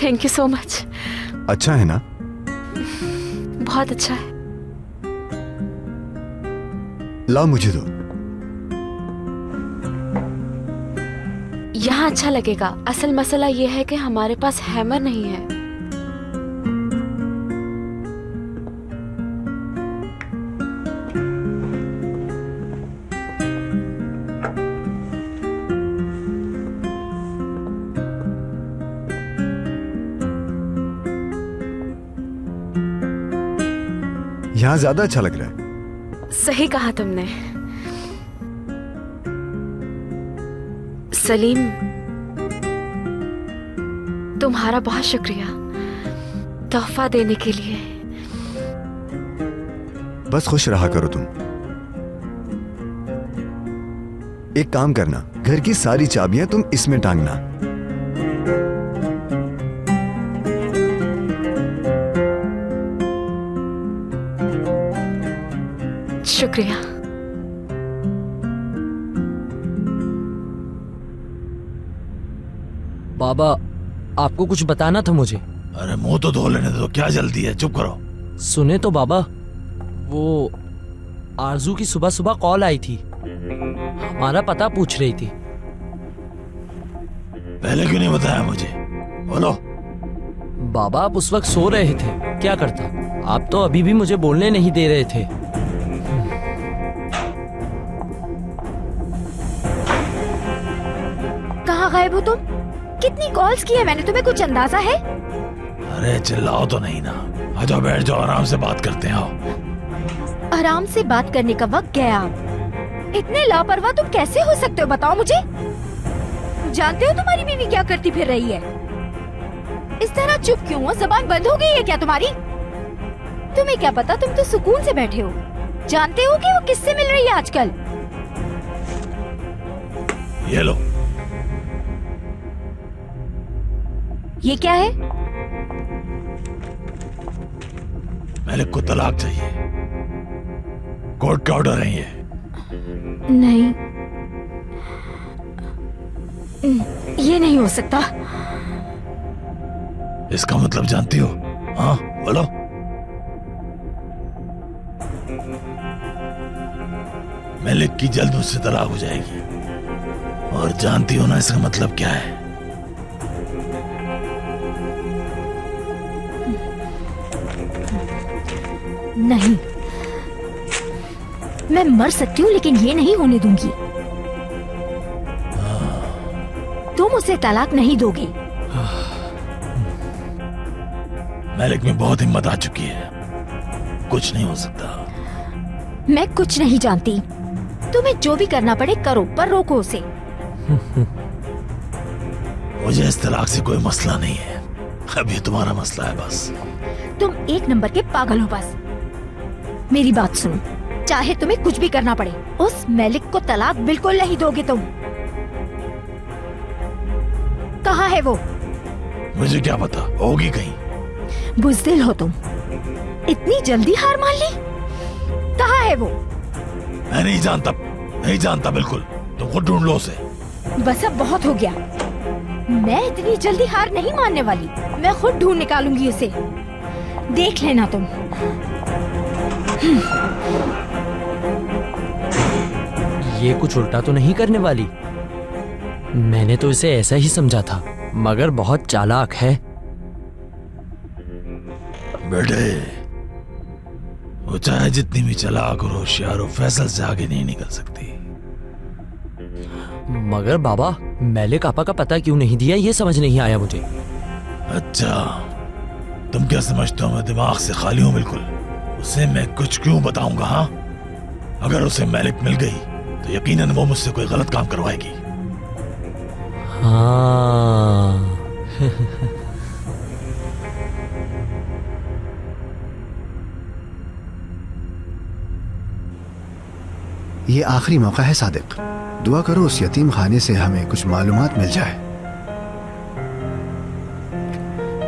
Thank you so much. अच्छा है ना? बहुत अच्छा है। लाओ मुझे दो। यहाँ अच्छा लगेगा। असल मसला ये है कि हमारे पास हैमर नहीं है। यहाँ ज्यादा अच्छा लग रहा है। सही कहा तुमने। सलीम, तुम्हारा बहुत शुक्रिया तोहफा देने के लिए। बस खुश रहा करो तुम। एक काम करना, घर की सारी चाबियां तुम इसमें टांगना। शुक्रिया। बाबा, आपको कुछ बताना था मुझे। अरे मुंह तो धो लेने दो, क्या जल्दी है, चुप करो। सुने तो बाबा, वो आरजू की सुबह सुबह कॉल आई थी, हमारा पता पूछ रही थी। पहले क्यों नहीं बताया मुझे? बोलो। बाबा, आप उस वक्त सो रहे थे, क्या करता? आप तो अभी भी मुझे बोलने नहीं दे रहे थे। कहाँ गायब हो तुम? कितनी कॉल्स की है मैंने, तुम्हें कुछ अंदाजा है? अरे चिल्लाओ तो नहीं ना, आ जाओ, बैठ जाओ, आराम से बात करते हैं। आओ। आराम से बात करने का वक्त गया। इतने लापरवाह तुम कैसे हो सकते हो, बताओ मुझे। जानते हो तुम्हारी बीवी क्या करती फिर रही है? इस तरह चुप क्यों हो? जबान बंद हो गई है क्या तुम्हारी? तुम्हें क्या पता, तुम तो सुकून से बैठे हो। जानते हो कि वो किससे मिल रही है आजकल? ये लो। ये क्या है? मैलिक को तलाक चाहिए, कोर्ट का ऑर्डर है ये। नहीं, ये नहीं हो सकता। इसका मतलब जानती हो? हाँ बोलो। मैलिक की जल्द मुझसे तलाक हो जाएगी, और जानती हो ना इसका मतलब क्या है? नहीं, मैं मर सकती हूँ लेकिन ये नहीं होने दूंगी। तुम उसे तलाक नहीं दोगे। मैलिक में बहुत हिम्मत आ चुकी है, कुछ नहीं हो सकता। मैं कुछ नहीं जानती, तुम्हें जो भी करना पड़े करो, पर रोको उसे। मुझे इस तलाक से कोई मसला नहीं है, अब ये तुम्हारा मसला है बस। तुम एक नंबर के पागल हो। बस मेरी बात सुनो, चाहे तुम्हें कुछ भी करना पड़े, उस मैलिक को तलाक बिल्कुल नहीं दोगे तुम। कहाँ है वो? मुझे क्या पता, होगी कहीं। बुज़दिल हो तुम, इतनी जल्दी हार मान ली? कहाँ है वो? मैं नहीं जानता, नहीं जानता बिल्कुल, तुम खुद ढूंढ लो उसे। बस अब बहुत हो गया, मैं इतनी जल्दी हार नहीं मानने वाली। मैं खुद ढूंढ निकालूंगी उसे, देख लेना तुम। ये कुछ उल्टा तो नहीं करने वाली? मैंने तो इसे ऐसा ही समझा था, मगर बहुत चालाक है। बेटे, वो चाहे जितनी भी चालाक और होशियार हो, फैसल से आगे नहीं निकल सकती। मगर बाबा, मैलिक आपा का पता क्यों नहीं दिया, ये समझ नहीं आया मुझे। अच्छा, तुम क्या समझते हो मैं दिमाग से खाली हूं बिल्कुल? उसे मैं कुछ क्यों बताऊंगा? हाँ, अगर उसे मैलिक मिल गई तो यकीनन वो मुझसे कोई गलत काम करवाएगी। हाँ। ये आखिरी मौका है सादिक, दुआ करो उस यतीम खाने से हमें कुछ मालूमात मिल जाए।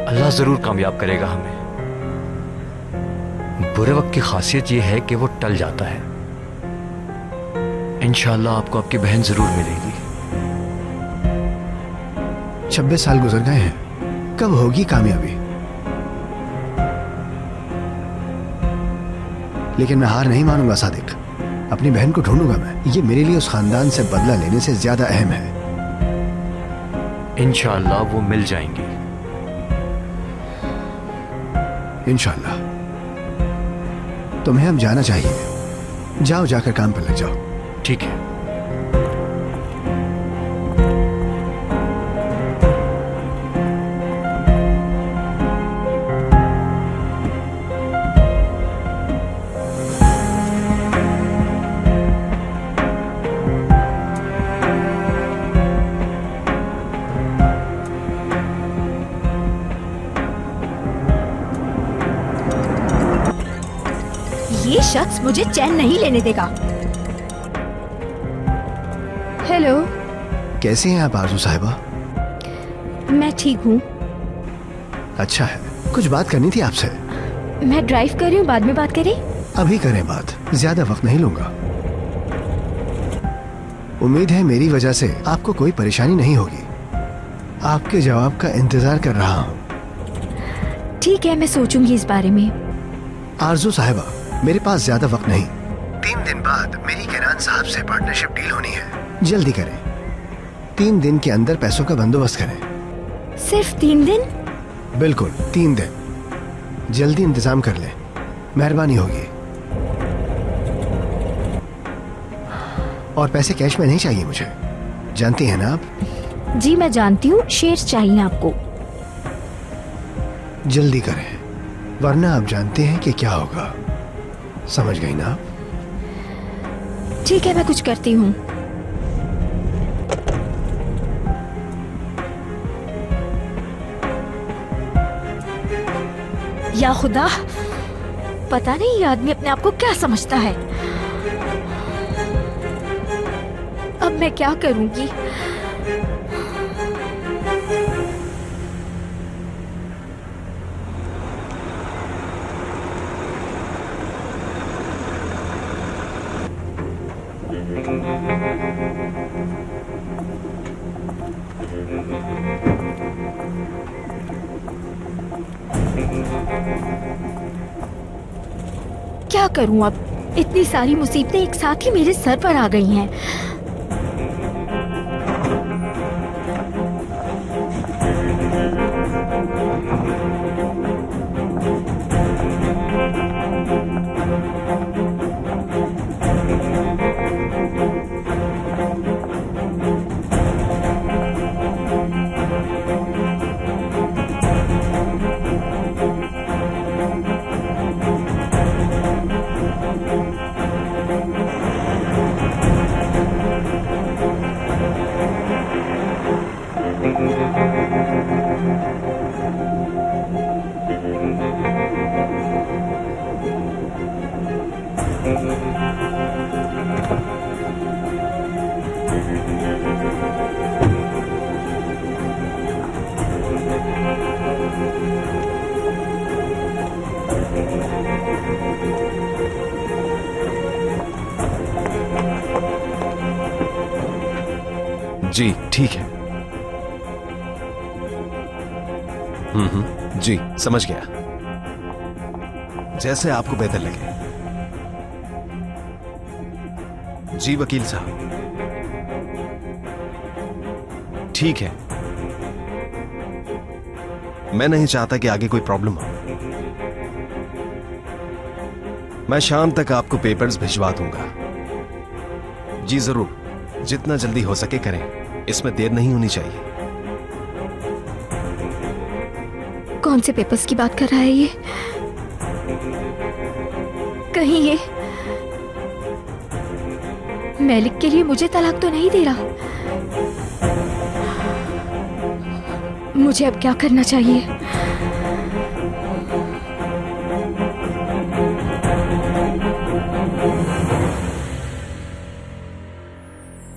अल्लाह जरूर कामयाब करेगा हमें। बुरे वक्त की खासियत यह है कि वो टल जाता है। इंशाअल्लाह आपको आपकी बहन जरूर मिलेगी। 26 साल गुजर गए हैं, कब होगी कामयाबी? लेकिन मैं हार नहीं मानूंगा सादिक, अपनी बहन को ढूंढूंगा मैं। ये मेरे लिए उस खानदान से बदला लेने से ज्यादा अहम है। इंशाअल्लाह वो मिल जाएंगी। इंशाअल्लाह। तुम्हें अब जाना चाहिए, जाओ, जाकर काम पर लग जाओ। ठीक है। शख्स मुझे चैन नहीं लेने देगा। हेलो, कैसी हैं आप आरजू साहिबा? मैं ठीक हूँ। अच्छा है, कुछ बात करनी थी आपसे। मैं ड्राइव कर रही हूँ, बाद में बात करें? अभी करें बात, ज्यादा वक्त नहीं लूंगा। उम्मीद है मेरी वजह से आपको कोई परेशानी नहीं होगी। आपके जवाब का इंतजार कर रहा हूँ। ठीक है, मैं सोचूंगी इस बारे में। आरजू साहिबा, मेरे पास ज्यादा वक्त नहीं। 3 दिन बाद मेरी केनान साहब से पार्टनरशिप डील होनी है। जल्दी करें, 3 दिन के अंदर पैसों का बंदोबस्त करें। सिर्फ 3 दिन? बिल्कुल 3 दिन, जल्दी इंतजाम कर लें, मेहरबानी होगी। और पैसे कैश में नहीं चाहिए मुझे, जानती हैं ना आप? जी मैं जानती हूँ, शेयर्स चाहिए आपको। जल्दी करें, वरना आप जानते हैं कि क्या होगा। समझ गई ना आप? ठीक है, मैं कुछ करती हूँ। या खुदा, पता नहीं ये आदमी अपने आप को क्या समझता है। अब मैं क्या करूंगी? क्या करूं अब? इतनी सारी मुसीबतें एक साथ ही मेरे सर पर आ गई हैं। जी ठीक है। जी समझ गया, जैसे आपको बेहतर लगे। जी वकील साहब, ठीक है। मैं नहीं चाहता कि आगे कोई प्रॉब्लम हो। मैं शाम तक आपको पेपर्स भिजवा दूंगा। जी जरूर, जितना जल्दी हो सके करें, इसमें देर नहीं होनी चाहिए। कौन से पेपर्स की बात कर रहा है ये? कहीं ये मैलिक के लिए मुझे तलाक तो नहीं दे रहा? मुझे अब क्या करना चाहिए?